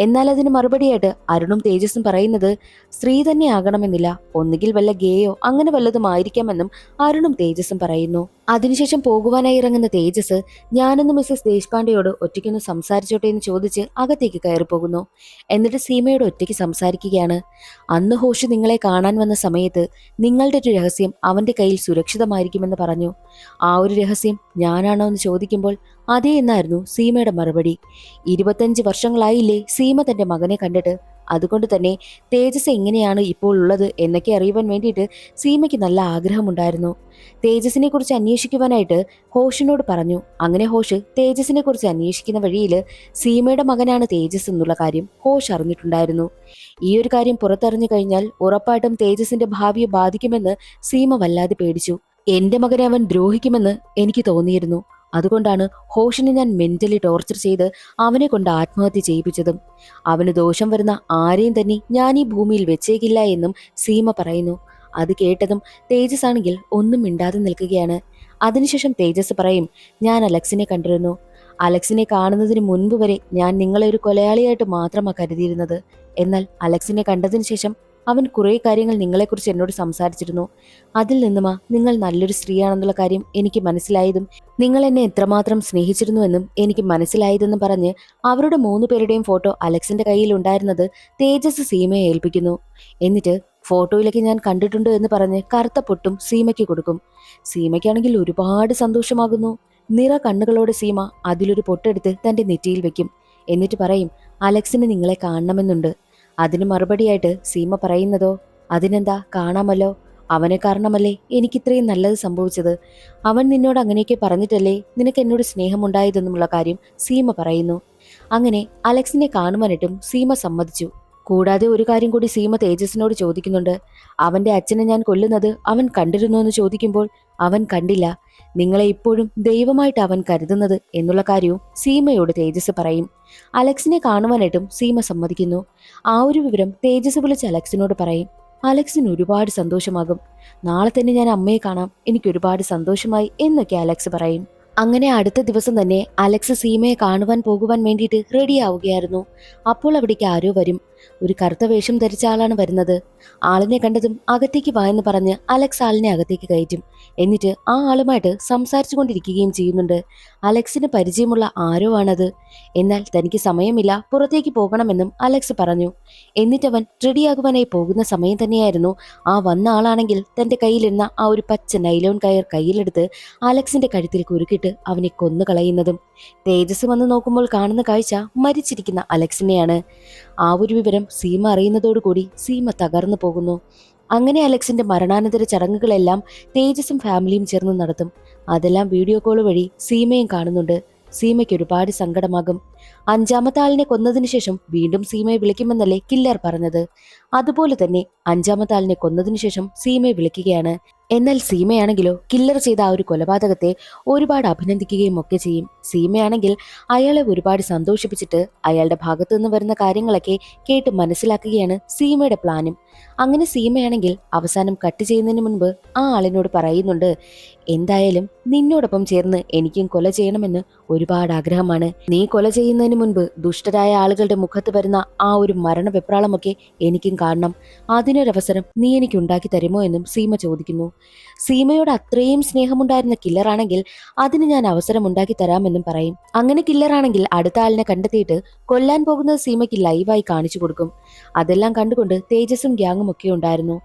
എന്നാൽ അതിന് മറുപടിയായിട്ട് അരുണും തേജസും പറയുന്നത്, സ്ത്രീ തന്നെ ആകണമെന്നില്ല, ഒന്നുകിൽ വല്ല ഗേയോ അങ്ങനെ വല്ലതും ആയിരിക്കാമെന്നും അരുണും തേജസും പറയുന്നു. അതിനുശേഷം പോകുവാനായി ഇറങ്ങുന്ന തേജസ് ഞാനൊന്ന് മിസ്സസ് ദേശ്പാണ്ഡെയോട് ഒറ്റയ്ക്കൊന്ന് സംസാരിച്ചോട്ടെ എന്ന് ചോദിച്ച് അകത്തേക്ക് കയറിപ്പോകുന്നു. എന്നിട്ട് സീമയോട് ഒറ്റയ്ക്ക് സംസാരിക്കുകയാണ്. അന്ന് ഹോഷ് നിങ്ങളെ കാണാൻ വന്ന സമയത്ത് നിങ്ങളുടെ ഒരു രഹസ്യം അവന്റെ കയ്യിൽ സുരക്ഷിതമായിരിക്കുമെന്ന് പറഞ്ഞു. ആ ഒരു രഹസ്യം ഞാനാണോ എന്ന് ചോദിക്കുമ്പോൾ അതേ എന്നായിരുന്നു സീമയുടെ മറുപടി. 25 വർഷങ്ങളായില്ലേ സീമ തന്റെ മകനെ കണ്ടിട്ട്. അതുകൊണ്ട് തന്നെ തേജസ് എങ്ങനെയാണ് ഇപ്പോൾ ഉള്ളത് എന്നൊക്കെ അറിയുവാൻ വേണ്ടിയിട്ട് സീമയ്ക്ക് നല്ല ആഗ്രഹമുണ്ടായിരുന്നു. തേജസിനെ കുറിച്ച് അന്വേഷിക്കുവാനായിട്ട് ഹോഷിനോട് പറഞ്ഞു. അങ്ങനെ ഹോഷ് തേജസിനെ കുറിച്ച് അന്വേഷിക്കുന്ന വഴിയിൽ സീമയുടെ മകനാണ് തേജസ് എന്നുള്ള കാര്യം ഹോഷ് അറിഞ്ഞിട്ടുണ്ടായിരുന്നു. ഈ ഒരു കാര്യം പുറത്തറിഞ്ഞു കഴിഞ്ഞാൽ ഉറപ്പായിട്ടും തേജസിന്റെ ഭാവിയെ ബാധിക്കുമെന്ന് സീമ വല്ലാതെ പേടിച്ചു. എന്റെ മകനെ അവൻ ദ്രോഹിക്കുമെന്ന് എനിക്ക് തോന്നിയിരുന്നു. അതുകൊണ്ടാണ് ഹോഷിനെ ഞാൻ മെന്റലി ടോർച്ചർ ചെയ്ത് അവനെ കൊണ്ട് ആത്മഹത്യ ചെയ്യിപ്പിച്ചതും. അവന് ദോഷം വരുന്ന ആരെയും തന്നെ ഞാൻ ഈ ഭൂമിയിൽ വെച്ചേക്കില്ല എന്നും സീമ പറയുന്നു. അത് കേട്ടതും തേജസ് ആണെങ്കിൽ ഒന്നും മിണ്ടാതെ നിൽക്കുകയാണ്. അതിനുശേഷം തേജസ് പറയും, ഞാൻ അലക്സിനെ കണ്ടിരുന്നു. അലക്സിനെ കാണുന്നതിന് മുൻപ് വരെ ഞാൻ നിങ്ങളെ ഒരു കൊലയാളിയായിട്ട് മാത്രമാണ് കരുതിയിരുന്നത്. എന്നാൽ അലക്സിനെ കണ്ടതിന് ശേഷം അവൻ കുറേ കാര്യങ്ങൾ നിങ്ങളെക്കുറിച്ച് എന്നോട് സംസാരിച്ചിരുന്നു. അതിൽ നിന്നുമാ നിങ്ങൾ നല്ലൊരു സ്ത്രീയാണെന്നുള്ള കാര്യം എനിക്ക് മനസ്സിലായതും നിങ്ങൾ എന്നെ എത്രമാത്രം സ്നേഹിച്ചിരുന്നുവെന്നും എനിക്ക് മനസ്സിലായതെന്നും പറഞ്ഞ് അവരുടെ 3 പേരുടെയും ഫോട്ടോ അലക്സിന്റെ കയ്യിൽ ഉണ്ടായിരുന്നത് തേജസ് സീമയെ ഏൽപ്പിക്കുന്നു. എന്നിട്ട് ഫോട്ടോയിലൊക്കെ ഞാൻ കണ്ടിട്ടുണ്ട് എന്ന് പറഞ്ഞ് കറുത്ത പൊട്ടും സീമയ്ക്ക് കൊടുക്കും. സീമയ്ക്കാണെങ്കിൽ ഒരുപാട് സന്തോഷമാകുന്നു. നിറ കണ്ണുകളോടെ സീമ അതിലൊരു പൊട്ടെടുത്ത് തന്റെ നെറ്റിയിൽ വെക്കും. എന്നിട്ട് പറയും, അലക്സിന് നിങ്ങളെ കാണണമെന്നുണ്ട്. അതിന് മറുപടിയായിട്ട് സീമ പറയുന്നതോ, അതിനെന്താ, കാണാമല്ലോ. അവനെ കാരണമല്ലേ എനിക്കിത്രയും നല്ലത് സംഭവിച്ചത്. അവൻ നിന്നോട് അങ്ങനെയൊക്കെ പറഞ്ഞിട്ടല്ലേ നിനക്ക് എന്നോട് സ്നേഹമുണ്ടായതെന്നുമുള്ള കാര്യം സീമ പറയുന്നു. അങ്ങനെ അലക്സിനെ കാണുവാനായിട്ടും സീമ സമ്മതിച്ചു. കൂടാതെ ഒരു കാര്യം കൂടി സീമ തേജസിനോട് ചോദിക്കുന്നുണ്ട്. അവന്റെ അച്ഛനെ ഞാൻ കൊല്ലുന്നത് അവൻ കണ്ടിരുന്നോ എന്ന് ചോദിക്കുമ്പോൾ അവൻ കണ്ടില്ല. നിങ്ങളെ ഇപ്പോഴും ദൈവമായിട്ട് അവൻ കരുതുന്നത് എന്നുള്ള കാര്യവും സീമയോട് തേജസ് പറയും. അലക്സിനെ കാണുവാനായിട്ടും സീമ സമ്മതിക്കുന്നു. ആ ഒരു വിവരം തേജസ് വിളിച്ച് അലക്സിനോട് പറയും. അലക്സിന് ഒരുപാട് സന്തോഷമാകും. നാളെ തന്നെ ഞാൻ അമ്മയെ കാണാം, എനിക്ക് ഒരുപാട് സന്തോഷമായി എന്നൊക്കെ അലക്സ് പറയും. അങ്ങനെ അടുത്ത ദിവസം തന്നെ അലക്സ് സീമയെ കാണുവാൻ പോകുവാൻ വേണ്ടിയിട്ട് റെഡിയാവുകയായിരുന്നു. അപ്പോൾ അവിടേക്ക് ആരോ വരും. ഒരു കറുത്ത വേഷം ധരിച്ച ആളാണ് വരുന്നത്. ആളിനെ കണ്ടതും അകത്തേക്ക് വായെന്ന് പറഞ്ഞ് അലക്സ് ആളിനെ അകത്തേക്ക് കയറ്റും. എന്നിട്ട് ആ ആളുമായിട്ട് സംസാരിച്ചു കൊണ്ടിരിക്കുകയും ചെയ്യുന്നുണ്ട്. അലക്സിന് പരിചയമുള്ള ആരോ ആണത്. എന്നാൽ തനിക്ക് സമയമില്ല, പുറത്തേക്ക് പോകണമെന്നും അലക്സ് പറഞ്ഞു. എന്നിട്ടവൻ റെഡിയാകുവാനായി പോകുന്ന സമയം തന്നെയായിരുന്നു ആ വന്ന ആളാണെങ്കിൽ തന്റെ കയ്യിലിരുന്ന ആ ഒരു പച്ച നൈലോൺ കയർ കയ്യിലെടുത്ത് അലക്സിന്റെ കഴുത്തിൽ കുരുക്കിട്ട് അവനെ കൊന്നു കളയുന്നതും. തേജസ് വന്ന് നോക്കുമ്പോൾ കാണുന്ന കാഴ്ച മരിച്ചിരിക്കുന്ന അലക്സിനെയാണ്. ആ ഒരു വിവരം സീമ അറിയുന്നതോടുകൂടി സീമ തകർന്നു പോകുന്നു. അങ്ങനെ അലക്സിന്റെ മരണാനന്തര ചടങ്ങുകളെല്ലാം തേജസും ഫാമിലിയും ചേർന്ന് നടത്തും. അതെല്ലാം വീഡിയോ കോൾ വഴി സീമയും കാണുന്നുണ്ട്. സീമയ്ക്ക് ഒരുപാട് സങ്കടമാകും. 5ാമത്തെ ആളിനെ കൊന്നതിന് ശേഷം വീണ്ടും സീമയെ വിളിക്കുമെന്നല്ലേ കില്ലർ പറഞ്ഞത്. അതുപോലെ തന്നെ 5ാമത്തെ ആളിനെ കൊന്നതിന് ശേഷം സീമയെ വിളിക്കുകയാണ്. എന്നാൽ സീമയാണെങ്കിലോ കില്ലർ ചെയ്ത ആ ഒരു കൊലപാതകത്തെ ഒരുപാട് അഭിനന്ദിക്കുകയും ഒക്കെ ചെയ്യും. സീമയാണെങ്കിൽ അയാളെ ഒരുപാട് സന്തോഷിപ്പിച്ചിട്ട് അയാളുടെ ഭാഗത്തു നിന്ന് വരുന്ന കാര്യങ്ങളൊക്കെ കേട്ട് മനസ്സിലാക്കുകയാണ് സീമയുടെ പ്ലാനും. അങ്ങനെ സീമയാണെങ്കിൽ അവസാനം കട്ട് ചെയ്യുന്നതിന് മുൻപ് ആ ആളിനോട് പറയുന്നുണ്ട്, എന്തായാലും നിന്നോടൊപ്പം ചേർന്ന് എനിക്കും കൊല ചെയ്യണമെന്ന് ഒരുപാട് ആഗ്രഹമാണ്. നീ കൊല ചെയ്യുന്നതിന് മുൻപ് ദുഷ്ടരായ ആളുകളുടെ മുഖത്ത് വരുന്ന ആ ഒരു മരണവെപ്രാളമൊക്കെ എനിക്കും കാണണം. അതിനൊരവസരം നീ എനിക്ക് ഉണ്ടാക്കി തരുമോ എന്നും സീമ ചോദിക്കുന്നു. സീമയോട് അത്രയും സ്നേഹമുണ്ടായിരുന്ന കില്ലറാണെങ്കിൽ അതിന് ഞാൻ അവസരം ഉണ്ടാക്കി തരാമെന്നും പറയും. അങ്ങനെ കില്ലറാണെങ്കിൽ അടുത്ത ആളിനെ കണ്ടെത്തിയിട്ട് കൊല്ലാൻ പോകുന്നത് സീമയ്ക്ക് ലൈവായി കാണിച്ചു കൊടുക്കും. അതെല്ലാം കണ്ടുകൊണ്ട് തേജസും ഗ്യാങ്ങും ഒക്കെ ഉണ്ടായിരുന്നു.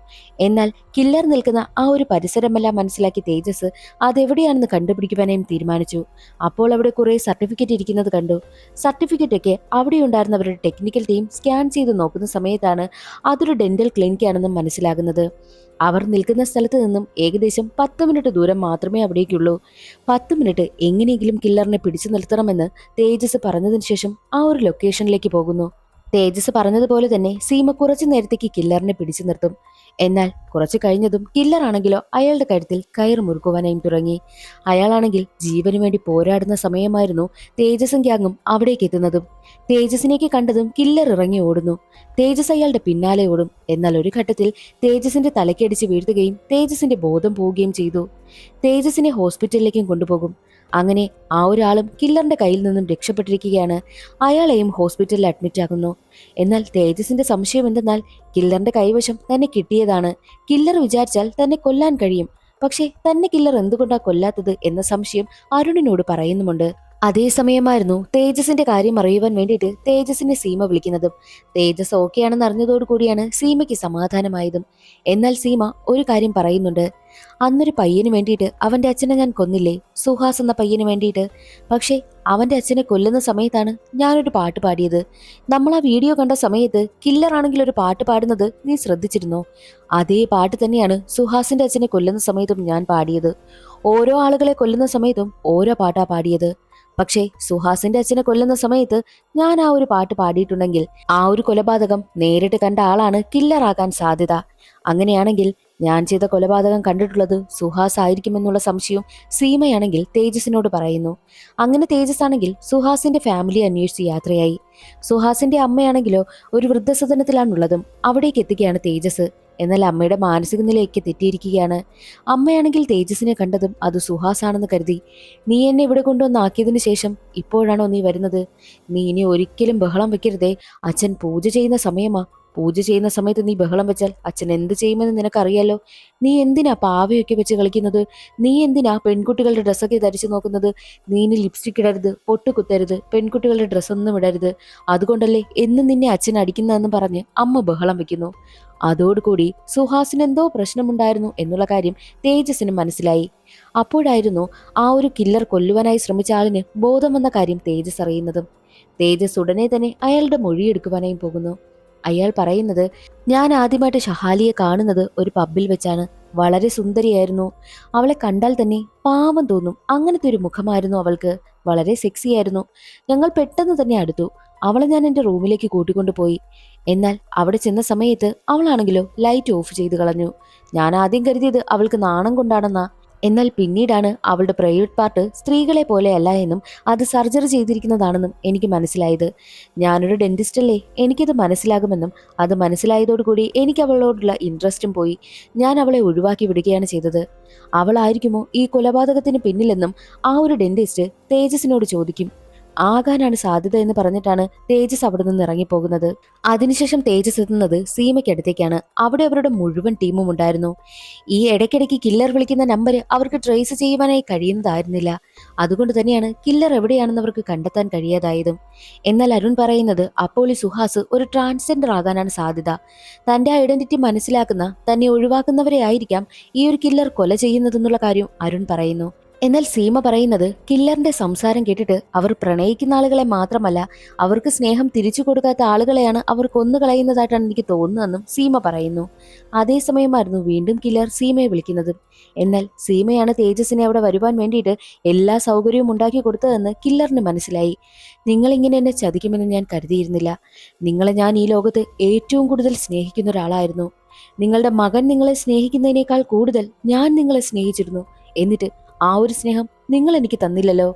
എന്നാൽ കില്ലർ നിൽക്കുന്ന ആ ഒരു പരിസരമെല്ലാം മനസ്സിലാക്കി തേജസ് അതെവിടെയാണെന്ന് കണ്ടുപിടിക്കുവാനും തീരുമാനിച്ചു. അപ്പോൾ അവിടെ കുറെ സർട്ടിഫിക്കറ്റ് ഇരിക്കുന്നത് കണ്ടു. സർട്ടിഫിക്കറ്റ് ഒക്കെ അവിടെ ഉണ്ടായിരുന്നവരുടെ ടെക്നിക്കൽ ടീം സ്കാൻ ചെയ്ത് നോക്കുന്ന സമയത്താണ് അതൊരു ഡെന്റൽ ക്ലിനിക്കാണെന്നും മനസ്സിലാകുന്നത്. അവർ നിൽക്കുന്ന സ്ഥലത്ത് നിന്നും ഏകദേശം 10 മിനിറ്റ് ദൂരം മാത്രമേ അവിടേക്കുള്ളൂ. 10 മിനിറ്റ് എങ്ങനെയെങ്കിലും കില്ലറിനെ പിടിച്ചു നിർത്തണമെന്ന് തേജസ് പറഞ്ഞതിന് ശേഷം ആ ഒരു ലൊക്കേഷനിലേക്ക് പോകുന്നു. തേജസ് പറഞ്ഞതുപോലെ തന്നെ സീമ കുറച്ചു നേരത്തേക്ക് കില്ലറിനെ പിടിച്ചു നിർത്തും. എന്നാൽ കുറച്ചു കഴിഞ്ഞതും കില്ലർ ആണെങ്കിലോ അയാളുടെ കഴുത്തിൽ കയറ് മുറുക്കുവാനായും തുടങ്ങി. അയാളാണെങ്കിൽ ജീവനു വേണ്ടി പോരാടുന്ന സമയമായിരുന്നു തേജസും ഗ്യാങ്ങും അവിടേക്ക് എത്തുന്നതും. തേജസിനേക്ക് കണ്ടതും കില്ലർ ഇറങ്ങി ഓടുന്നു. തേജസ് അയാളുടെ പിന്നാലെ ഓടും. എന്നാൽ ഒരു ഘട്ടത്തിൽ തേജസിന്റെ തലക്കടിച്ച് വീഴ്ത്തുകയും തേജസിന്റെ ബോധം പോവുകയും ചെയ്തു. തേജസിനെ ഹോസ്പിറ്റലിലേക്കും കൊണ്ടുപോകും. അങ്ങനെ ആ ഒരാളും കില്ലറിന്റെ കയ്യിൽ നിന്നും രക്ഷപ്പെട്ടിരിക്കുകയാണ്. അയാളെയും ഹോസ്പിറ്റലിൽ അഡ്മിറ്റ് ആകുന്നു. എന്നാൽ തേജസിന്റെ സംശയം എന്തെന്നാൽ കില്ലറിന്റെ കൈവശം തന്നെ കിട്ടിയതാണ്. കില്ലർ വിചാരിച്ചാൽ തന്നെ കൊല്ലാൻ കഴിയും. പക്ഷെ തന്നെ കില്ലർ എന്തുകൊണ്ടാ കൊല്ലാത്തത് എന്ന സംശയം അരുണിനോട് പറയുന്നുമുണ്ട്. അതേസമയമായിരുന്നു തേജസിന്റെ കാര്യം അറിയുവാൻ വേണ്ടിയിട്ട് തേജസിനെ സീമ വിളിക്കുന്നതും. തേജസ് ഓക്കെയാണെന്ന് അറിഞ്ഞതോടു കൂടിയാണ് സീമയ്ക്ക് സമാധാനമായതും. എന്നാൽ സീമ ഒരു കാര്യം പറയുന്നുണ്ട്. അന്നൊരു പയ്യന് വേണ്ടിയിട്ട് അവന്റെ അച്ഛനെ ഞാൻ കൊന്നില്ലേ, സുഹാസ് എന്ന പയ്യന് വേണ്ടിയിട്ട്. പക്ഷേ അവന്റെ അച്ഛനെ കൊല്ലുന്ന സമയത്താണ് ഞാനൊരു പാട്ട് പാടിയത്. നമ്മൾ ആ വീഡിയോ കണ്ട സമയത്ത് കില്ലർ ആണെങ്കിൽ ഒരു പാട്ട് പാടുന്നത് നീ ശ്രദ്ധിച്ചിരുന്നോ? അതേ പാട്ട് തന്നെയാണ് സുഹാസിന്റെ അച്ഛനെ കൊല്ലുന്ന സമയത്തും ഞാൻ പാടിയത്. ഓരോ ആളുകളെ കൊല്ലുന്ന സമയത്തും ഓരോ പാട്ടാ പാടിയത്. പക്ഷേ സുഹാസിന്റെ അച്ഛനെ കൊല്ലുന്ന സമയത്ത് ഞാൻ ആ ഒരു പാട്ട് പാടിയിട്ടുണ്ടെങ്കിൽ ആ ഒരു കൊലപാതകം നേരിട്ട് കണ്ട ആളാണ് കില്ലറാകാൻ സാധ്യത. അങ്ങനെയാണെങ്കിൽ ഞാൻ ചെയ്ത കൊലപാതകം കണ്ടിട്ടുള്ളത് സുഹാസ് ആയിരിക്കുമെന്നുള്ള സംശയം സീമയാണെങ്കിൽ തേജസിനോട് പറയുന്നു. അങ്ങനെ തേജസ് ആണെങ്കിൽ സുഹാസിന്റെ ഫാമിലി അന്വേഷിച്ച് യാത്രയായി. സുഹാസിന്റെ അമ്മയാണെങ്കിലോ ഒരു വൃദ്ധസദനത്തിലാണുള്ളതും. അവിടേക്ക് എത്തുകയാണ് തേജസ്. എന്നാൽ അമ്മയുടെ മാനസിക നിലയ്ക്ക് തെറ്റിയിരിക്കുകയാണ്. അമ്മയാണെങ്കിൽ തേജസിനെ കണ്ടതും അത് സുഹാസ് ആണെന്ന് കരുതി. നീ എന്നെ ഇവിടെ കൊണ്ടുവന്നാക്കിയതിനു ശേഷം ഇപ്പോഴാണോ നീ വരുന്നത്? നീ ഇനി ഒരിക്കലും ബഹളം വെക്കരുതേ. അച്ഛൻ പൂജ ചെയ്യുന്ന സമയമാ. പൂജ ചെയ്യുന്ന സമയത്ത് നീ ബഹളം വെച്ചാൽ അച്ഛൻ എന്ത് ചെയ്യുമെന്ന് നിനക്കറിയാലോ. നീ എന്തിനാ പാവയൊക്കെ വെച്ച് കളിക്കുന്നത്? നീ എന്തിനാ പെൺകുട്ടികളുടെ ഡ്രസ്സൊക്കെ ധരിച്ചു നോക്കുന്നത്? നീ ഇനി ലിപ്സ്റ്റിക് ഇടരുത്, പൊട്ട് കുത്തരുത്, പെൺകുട്ടികളുടെ ഡ്രസ്സൊന്നും ഇടരുത്. അതുകൊണ്ടല്ലേ എന്നും നിന്നെ അച്ഛൻ അടിക്കുന്നതെന്ന് പറഞ്ഞ് അമ്മ ബഹളം വെക്കുന്നു. അതോടുകൂടി സുഹാസിന് എന്തോ പ്രശ്നമുണ്ടായിരുന്നു എന്നുള്ള കാര്യം തേജസിന് മനസ്സിലായി. അപ്പോഴായിരുന്നു ആ ഒരു കില്ലർ കൊല്ലുവാനായി ശ്രമിച്ച ആളിന് ബോധം വന്ന കാര്യം തേജസ് അറിയുന്നതും. തേജസ് ഉടനെ തന്നെ അയാളുടെ മൊഴിയെടുക്കുവാനായി പോകുന്നു. അയാൾ പറയുന്നത്, ഞാൻ ആദ്യമായിട്ട് ഷഹാലിയെ കാണുന്നത് ഒരു പബ്ബിൽ വെച്ചാണ്. വളരെ സുന്ദരിയായിരുന്നു. അവളെ കണ്ടാൽ തന്നെ പാവം തോന്നും. അങ്ങനത്തെ ഒരു മുഖമായിരുന്നു അവൾക്ക്. വളരെ സെക്സി ആയിരുന്നു. ഞങ്ങൾ പെട്ടെന്ന് തന്നെ അടുത്തു. അവളെ ഞാൻ എൻ്റെ റൂമിലേക്ക് കൂട്ടിക്കൊണ്ടു പോയി. എന്നാൽ അവിടെ ചെന്ന സമയത്ത് അവളാണെങ്കിലോ ലൈറ്റ് ഓഫ് ചെയ്ത് കളഞ്ഞു. ഞാൻ ആദ്യം കരുതിയത് അവൾക്ക് നാണം കൊണ്ടാണെന്നാ. എന്നാൽ പിന്നീടാണ് അവളുടെ പ്രൈവറ്റ് പാർട്ട് സ്ത്രീകളെ പോലെയല്ല എന്നും അത് സർജറി ചെയ്തിരിക്കുന്നതാണെന്നും എനിക്ക് മനസ്സിലായത്. ഞാനൊരു ഡെന്റിസ്റ്റ് അല്ലേ, എനിക്കത് മനസ്സിലാകുമെന്നും അത് മനസ്സിലായതോടുകൂടി എനിക്ക് അവളോടുള്ള ഇൻട്രസ്റ്റും പോയി. ഞാൻ അവളെ ഒഴിവാക്കി വിടുകയാണ് ചെയ്തത്. അവളായിരിക്കുമോ ഈ കൊലപാതകത്തിന് പിന്നിലെന്നും ആ ഒരു ഡെന്റിസ്റ്റ് തേജസിനോട് ചോദിക്കും. ആകാനാണ് സാധ്യത എന്ന് പറഞ്ഞിട്ടാണ് തേജസ് അവിടെ നിന്ന് ഇറങ്ങിപ്പോകുന്നത്. അതിനുശേഷം തേജസ് എത്തുന്നത് സീമയ്ക്കടുത്തേക്കാണ്. അവിടെ അവരുടെ മുഴുവൻ ടീമും ഉണ്ടായിരുന്നു. ഈ ഇടയ്ക്കിടയ്ക്ക് കില്ലർ വിളിക്കുന്ന നമ്പർ അവർക്ക് ട്രേസ് ചെയ്യുവാനായി കഴിയുന്നതായിരുന്നില്ല. അതുകൊണ്ട് തന്നെയാണ് കില്ലർ എവിടെയാണെന്ന് അവർക്ക് കണ്ടെത്താൻ കഴിയാതായതും. എന്നാൽ അരുൺ പറയുന്നത് അപ്പോൾ ഈ സുഹാസ് ഒരു ട്രാൻസ്ജെൻഡർ ആകാനാണ് സാധ്യത. തന്റെ ഐഡന്റിറ്റി മനസ്സിലാക്കുന്ന, തന്നെ ഒഴിവാക്കുന്നവരെ ആയിരിക്കാം ഈ ഒരു കില്ലർ കൊല ചെയ്യുന്നതെന്നുള്ള കാര്യം അരുൺ പറയുന്നു. എന്നാൽ സീമ പറയുന്നത് കില്ലറിന്റെ സംസാരം കേട്ടിട്ട് അവർ പ്രണയിക്കുന്ന ആളുകളെ മാത്രമല്ല, അവർക്ക് സ്നേഹം തിരിച്ചു കൊടുക്കാത്ത ആളുകളെയാണ് അവർ കൊന്നുകളയുന്നതായിട്ടാണ് എനിക്ക് തോന്നുന്നതെന്നും സീമ പറയുന്നു. അതേസമയമായിരുന്നു വീണ്ടും കില്ലർ സീമയെ വിളിക്കുന്നതും. എന്നാൽ സീമയാണ് തേജസിനെ അവിടെ വരുവാൻ വേണ്ടിയിട്ട് എല്ലാ സൗകര്യവും ഉണ്ടാക്കി കൊടുത്തതെന്ന് കില്ലറിന് മനസ്സിലായി. നിങ്ങളിങ്ങനെ എന്നെ ചതിക്കുമെന്ന് ഞാൻ കരുതിയിരുന്നില്ല. നിങ്ങളെ ഞാൻ ഈ ലോകത്ത് ഏറ്റവും കൂടുതൽ സ്നേഹിക്കുന്ന ഒരാളായിരുന്നു. നിങ്ങളുടെ മകൻ നിങ്ങളെ സ്നേഹിക്കുന്നതിനേക്കാൾ കൂടുതൽ ഞാൻ നിങ്ങളെ സ്നേഹിച്ചിരുന്നു. എന്നിട്ട് ആ ഒരു സ്നേഹം നിങ്ങൾ എനിക്ക് തന്നില്ലല്ലോ.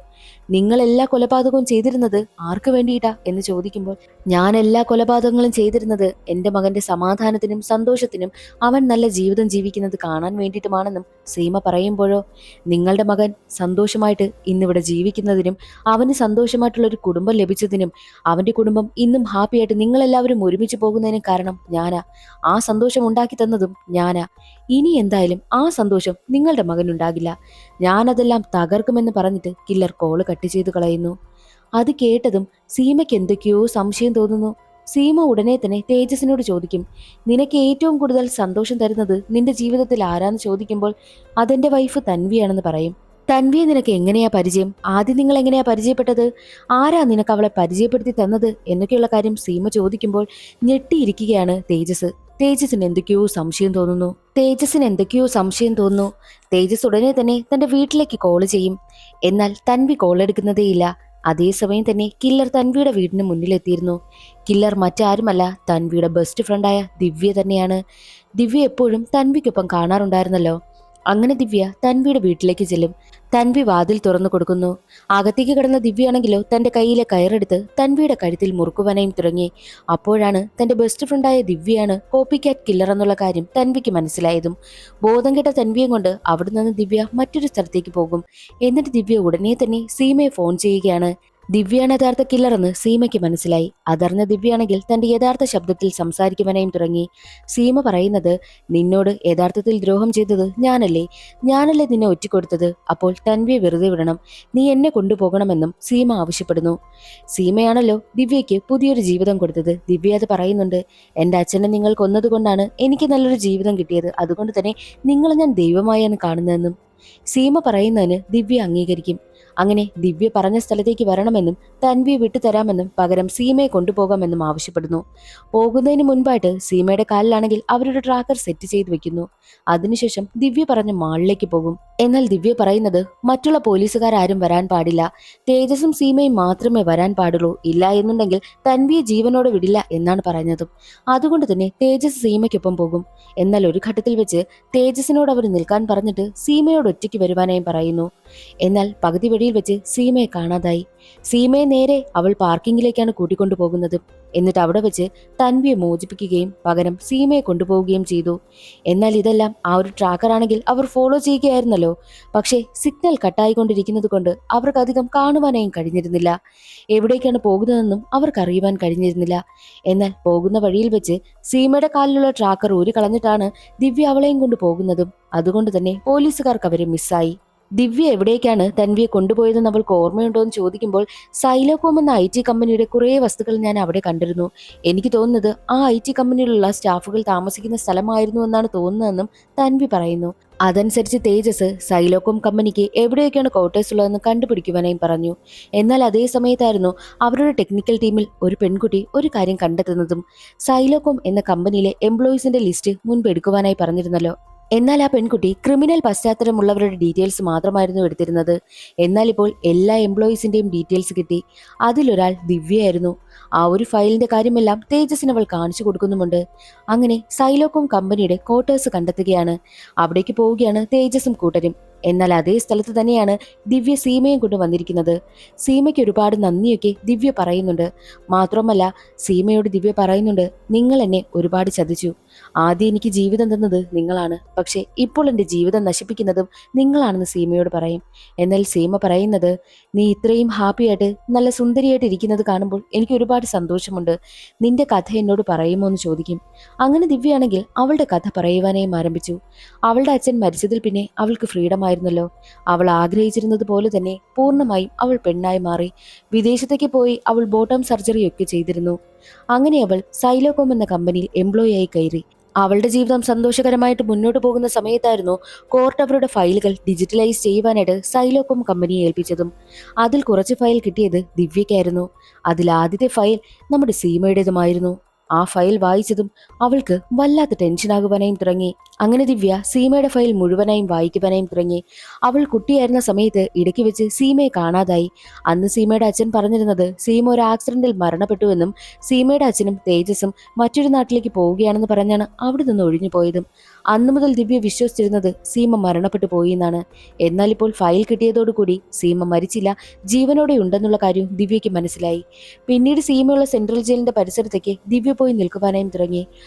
നിങ്ങൾ എല്ലാ കൊലപാതകവും ചെയ്തിരുന്നത് ആർക്ക് വേണ്ടിയിട്ടാ എന്ന് ചോദിക്കുമ്പോൾ, ഞാൻ എല്ലാ കൊലപാതകങ്ങളും ചെയ്തിരുന്നത് എൻ്റെ മകന്റെ സമാധാനത്തിനും സന്തോഷത്തിനും അവൻ നല്ല ജീവിതം ജീവിക്കുന്നത് കാണാൻ വേണ്ടിയിട്ടുമാണെന്നും സീമ പറയുമ്പോഴോ, നിങ്ങളുടെ മകൻ സന്തോഷമായിട്ട് ഇന്നിവിടെ ജീവിക്കുന്നതിനും അവന് സന്തോഷമായിട്ടുള്ള ഒരു കുടുംബം ലഭിച്ചതിനും അവന്റെ കുടുംബം ഇന്നും ഹാപ്പിയായിട്ട് നിങ്ങളെല്ലാവരും ഒരുമിച്ച് പോകുന്നതിനും കാരണം ഞാനാ. ആ സന്തോഷം ഉണ്ടാക്കി തന്നതും ഞാനാ. ഇനി എന്തായാലും ആ സന്തോഷം നിങ്ങളുടെ മകനുണ്ടാകില്ല. ഞാനതെല്ലാം തകർക്കുമെന്ന് പറഞ്ഞിട്ട് കില്ലർ കോള് കട്ട് ചെയ്തു കളയുന്നു. അത് കേട്ടതും സീമയ്ക്ക് എന്തൊക്കെയോ സംശയം തോന്നുന്നു. സീമ ഉടനെ തന്നെ തേജസിനോട് ചോദിക്കും, നിനക്ക് ഏറ്റവും കൂടുതൽ സന്തോഷം തരുന്നത് നിന്റെ ജീവിതത്തിൽ ആരാന്ന് ചോദിക്കുമ്പോൾ അതെന്റെ വൈഫ് തൻവിയാണെന്ന് പറയും. തൻവിയെ നിനക്ക് എങ്ങനെയാ പരിചയം? ആദ്യം നിങ്ങൾ എങ്ങനെയാ പരിചയപ്പെട്ടത്? ആരാ നിനക്ക് അവളെ പരിചയപ്പെടുത്തി തന്നത് എന്നൊക്കെയുള്ള കാര്യം സീമ ചോദിക്കുമ്പോൾ ഞെട്ടിയിരിക്കുകയാണ് തേജസ്. തേജസിന് എന്തൊക്കെയോ സംശയം തോന്നുന്നു. തേജസ് ഉടനെ തന്നെ തന്റെ വീട്ടിലേക്ക് കോള് ചെയ്യും. എന്നാൽ തൻവി കോൾ എടുക്കുന്നതേയില്ല. അതേസമയം തന്നെ കില്ലർ തൻവിയുടെ വീടിന് മുന്നിലെത്തിയിരുന്നു. കില്ലർ മറ്റാരുമല്ല, തൻവിയുടെ ബെസ്റ്റ് ഫ്രണ്ടായ ദിവ്യ തന്നെയാണ്. ദിവ്യ എപ്പോഴും തൻവിക്കൊപ്പം കാണാറുണ്ടായിരുന്നല്ലോ. അങ്ങനെ ദിവ്യ തൻവിയുടെ വീട്ടിലേക്ക് ചെല്ലും. തൻവി വാതിൽ തുറന്നു കൊടുക്കുന്നു. അകത്തേക്ക് കിടന്ന ദിവ്യയാണെങ്കിലോ തന്റെ കയ്യിലെ കയറെടുത്ത് തൻവിയുടെ കഴുത്തിൽ മുറുക്കുവാനായും തുടങ്ങി. അപ്പോഴാണ് തന്റെ ബെസ്റ്റ് ഫ്രണ്ടായ ദിവ്യയാണ് കോപ്പി ക്യാറ്റ് കില്ലർ എന്നുള്ള കാര്യം തൻവിക്ക് മനസ്സിലായതും. ബോധം കെട്ട തൻവിയെ കൊണ്ട് അവിടെ നിന്ന് ദിവ്യ മറ്റൊരു സ്ഥലത്തേക്ക് പോകും. എന്നിട്ട് ദിവ്യ ഉടനെ തന്നെ സീമയെ ഫോൺ ചെയ്യുകയാണ്. ദിവ്യയാണ് യഥാർത്ഥ കില്ലറെന്ന് സീമയ്ക്ക് മനസ്സിലായി. അതറിഞ്ഞ ദിവ്യയാണെങ്കിൽ തന്റെ യഥാർത്ഥ ശബ്ദത്തിൽ സംസാരിക്കുവാനായും തുടങ്ങി. സീമ പറയുന്നത്, നിന്നോട് യഥാർത്ഥത്തിൽ ദ്രോഹം ചെയ്തത് ഞാനല്ലേ നിന്നെ ഒറ്റിക്കൊടുത്തത്. അപ്പോൾ തൻവിയെ വെറുതെ വിടണം, നീ എന്നെ കൊണ്ടുപോകണമെന്നും സീമ ആവശ്യപ്പെടുന്നു. സീമയാണല്ലോ ദിവ്യയ്ക്ക് പുതിയൊരു ജീവിതം കൊടുത്തത്. ദിവ്യ അത് പറയുന്നുണ്ട്, എന്റെ അച്ഛനെ നിങ്ങൾ കൊന്നതുകൊണ്ടാണ് എനിക്ക് നല്ലൊരു ജീവിതം കിട്ടിയത്, അതുകൊണ്ട് തന്നെ നിങ്ങളെ ഞാൻ ദൈവമായാണ് കാണുന്നതെന്നും സീമ പറയുന്നതിന് ദിവ്യ അംഗീകരിക്കും. അങ്ങനെ ദിവ്യ പറഞ്ഞ സ്ഥലത്തേക്ക് വരണമെന്നും തൻവിയെ വിട്ടുതരാമെന്നും പകരം സീമയെ കൊണ്ടുപോകാമെന്നും ആവശ്യപ്പെടുന്നു. പോകുന്നതിന് മുൻപായിട്ട് സീമയുടെ കാലിലാണെങ്കിൽ അവരുടെ ട്രാക്കർ സെറ്റ് ചെയ്ത് വെക്കുന്നു. അതിനുശേഷം ദിവ്യ പറഞ്ഞ മാളിലേക്ക് പോകും. എന്നാൽ ദിവ്യ പറയുന്നത്, മറ്റുള്ള പോലീസുകാരും വരാൻ പാടില്ല, തേജസും സീമയും മാത്രമേ വരാൻ പാടുള്ളൂ, ഇല്ല എന്നുണ്ടെങ്കിൽ തൻവിയെ ജീവനോടെ വിടില്ല എന്നാണ് പറഞ്ഞതും. അതുകൊണ്ട് തന്നെ തേജസ് സീമയ്ക്കൊപ്പം പോകും. എന്നാൽ ഒരു ഘട്ടത്തിൽ വെച്ച് തേജസിനോട് അവർ നിൽക്കാൻ പറഞ്ഞിട്ട് സീമയോട് ഒറ്റയ്ക്ക് വരുവാനായും പറയുന്നു. എന്നാൽ പകുതി വഴിയിൽ വെച്ച് സീമയെ കാണാതായി. സീമയെ നേരെ അവൾ പാർക്കിങ്ങിലേക്കാണ് കൂട്ടിക്കൊണ്ടു പോകുന്നത്. എന്നിട്ട് അവിടെ വെച്ച് തൻവിയെ മോചിപ്പിക്കുകയും പകരം സീമയെ കൊണ്ടുപോവുകയും ചെയ്തു. എന്നാൽ ഇതെല്ലാം ആ ഒരു ട്രാക്കറാണെങ്കിൽ അവർ ഫോളോ ചെയ്യുകയായിരുന്നല്ലോ. പക്ഷേ സിഗ്നൽ കട്ടായിക്കൊണ്ടിരിക്കുന്നത് കൊണ്ട് അവർക്ക് അധികം കാണുവാനായും കഴിഞ്ഞിരുന്നില്ല. എവിടേക്കാണ് പോകുന്നതെന്നും അവർക്ക് അറിയുവാൻ കഴിഞ്ഞിരുന്നില്ല. എന്നാൽ പോകുന്ന വഴിയിൽ വെച്ച് സീമയുടെ കാലിലുള്ള ട്രാക്കർ ഊരി കളഞ്ഞിട്ടാണ് ദിവ്യ അവളെയും കൊണ്ട് പോകുന്നതും. അതുകൊണ്ട് തന്നെ പോലീസുകാർക്ക് അവരെ മിസ്സായി. ദിവ്യ എവിടേക്കാണ് തൻവിയെ കൊണ്ടുപോയതെന്ന് അവൾക്ക് ഓർമ്മയുണ്ടോ എന്ന് ചോദിക്കുമ്പോൾ, സൈലോകോം എന്ന IT കമ്പനിയുടെ കുറേ വസ്തുക്കൾ ഞാൻ അവിടെ കണ്ടിരുന്നു, എനിക്ക് തോന്നുന്നത് ആ IT കമ്പനിയിലുള്ള സ്റ്റാഫുകൾ താമസിക്കുന്ന സ്ഥലമായിരുന്നു എന്നാണ് തോന്നുന്നതെന്നും തൻവി പറയുന്നു. അതനുസരിച്ച് തേജസ് സൈലോകോം കമ്പനിക്ക് എവിടെയൊക്കെയാണ് ക്വാർട്ടേഴ്സ് ഉള്ളതെന്ന് കണ്ടുപിടിക്കുവാനായും പറഞ്ഞു. എന്നാൽ അതേ സമയത്തായിരുന്നു അവരുടെ ടെക്നിക്കൽ ടീമിൽ ഒരു പെൺകുട്ടി ഒരു കാര്യം കണ്ടെത്തുന്നതും. സൈലോകോം എന്ന കമ്പനിയിലെ എംപ്ലോയീസിന്റെ ലിസ്റ്റ് മുൻപ് എടുക്കുവാനായി പറഞ്ഞിരുന്നല്ലോ. എന്നാൽ ആ പെൺകുട്ടി ക്രിമിനൽ പശ്ചാത്തലമുള്ളവരുടെ ഡീറ്റെയിൽസ് മാത്രമായിരുന്നു എടുത്തിരുന്നത്. എന്നാൽ ഇപ്പോൾ എല്ലാ എംപ്ലോയീസിന്റെയും ഡീറ്റെയിൽസ് കിട്ടി. അതിലൊരാൾ ദിവ്യയായിരുന്നു. ആ ഒരു ഫയലിന്റെ കാര്യമെല്ലാം തേജസിന് അവൾ കാണിച്ചു കൊടുക്കുന്നുമുണ്ട്. അങ്ങനെ സൈലോകോം കമ്പനിയുടെ ക്വാർട്ടേഴ്സ് കണ്ടെത്തുകയാണ്. അവിടേക്ക് പോവുകയാണ് തേജസും കൂട്ടരും. എന്നാൽ അതേ സ്ഥലത്ത് തന്നെയാണ് ദിവ്യ സീമയും കൊണ്ട് വന്നിരിക്കുന്നത്. സീമയ്ക്ക് ഒരുപാട് നന്ദിയൊക്കെ ദിവ്യ പറയുന്നുണ്ട്. മാത്രമല്ല സീമയോട് ദിവ്യ പറയുന്നുണ്ട്, നിങ്ങൾ എന്നെ ഒരുപാട് ചതിച്ചു. ആദ്യം എനിക്ക് ജീവിതം തന്നത് നിങ്ങളാണ്, പക്ഷെ ഇപ്പോൾ എൻ്റെ ജീവിതം നശിപ്പിക്കുന്നതും നിങ്ങളാണെന്ന് സീമയോട് പറയും. എന്നാൽ സീമ പറയുന്നത്, നീ ഇത്രയും ഹാപ്പിയായിട്ട് നല്ല സുന്ദരിയായിട്ട് ഇരിക്കുന്നത് കാണുമ്പോൾ എനിക്ക് ഒരുപാട് സന്തോഷമുണ്ട്, നിന്റെ കഥ എന്നോട് പറയുമോ എന്ന് ചോദിക്കും. അങ്ങനെ ദിവ്യയാണെങ്കിൽ അവളുടെ കഥ പറയുവാനായും ആരംഭിച്ചു. അവളുടെ അച്ഛൻ മരിച്ചതിൽ പിന്നെ അവൾക്ക് ഫ്രീഡം ആയിരുന്നല്ലോ. അവൾ ആഗ്രഹിച്ചിരുന്നത് പോലെ തന്നെ പൂർണ്ണമായും അവൾ പെണ്ണായി മാറി. വിദേശത്തേക്ക് പോയി അവൾ ബോട്ടം സർജറി ഒക്കെ ചെയ്തിരുന്നു. അങ്ങനെ അവൾ സൈലോകോം എന്ന കമ്പനിയിൽ എംപ്ലോയി ആയി കയറി. അവളുടെ ജീവിതം സന്തോഷകരമായിട്ട് മുന്നോട്ട് പോകുന്ന സമയത്തായിരുന്നു കോർട്ട് അവരുടെ ഫയലുകൾ ഡിജിറ്റലൈസ് ചെയ്യുവാനായിട്ട് സൈലോകോം കമ്പനിയെ ഏൽപ്പിച്ചതും. അതിൽ കുറച്ച് ഫയൽ കിട്ടിയത് ദിവ്യയ്ക്കായിരുന്നു. അതിൽ ആദ്യത്തെ ഫയൽ നമ്മുടെ സീമയുടേതുമായിരുന്നു. ആ ഫയൽ വായിച്ചതും അവൾക്ക് വല്ലാത്ത ടെൻഷനാകുവാനായും തുടങ്ങി. അങ്ങനെ ദിവ്യ സീമയുടെ ഫയൽ മുഴുവനായും വായിക്കുവാനായും തുടങ്ങി. അവൾ കുട്ടിയായിരുന്ന സമയത്ത് ഇടയ്ക്ക് വെച്ച് സീമയെ കാണാതായി. അന്ന് സീമയുടെ അച്ഛൻ പറഞ്ഞിരുന്നത് സീമ ഒരു ആക്സിഡന്റിൽ മരണപ്പെട്ടുവെന്നും സീമയുടെ അച്ഛനും തേജസും മറ്റൊരു നാട്ടിലേക്ക് പോവുകയാണെന്ന് പറഞ്ഞാണ് അവിടെ നിന്ന് ഒഴിഞ്ഞു പോയതും. അന്നു മുതൽ ദിവ്യ വിശ്വസിച്ചിരുന്നത് സീമ മരണപ്പെട്ടു പോയി എന്നാണ്. എന്നാൽ ഇപ്പോൾ ഫയൽ കിട്ടിയതോടുകൂടി സീമ മരിച്ചില്ല, ജീവനോടെ ഉണ്ടെന്നുള്ള കാര്യം ദിവ്യയ്ക്ക് മനസ്സിലായി. പിന്നീട് സീമയുള്ള സെൻട്രൽ ജയിലിന്റെ പരിസരത്തേക്ക് ദിവ്യ പോയി നിൽക്കുവാനായും തുടങ്ങി.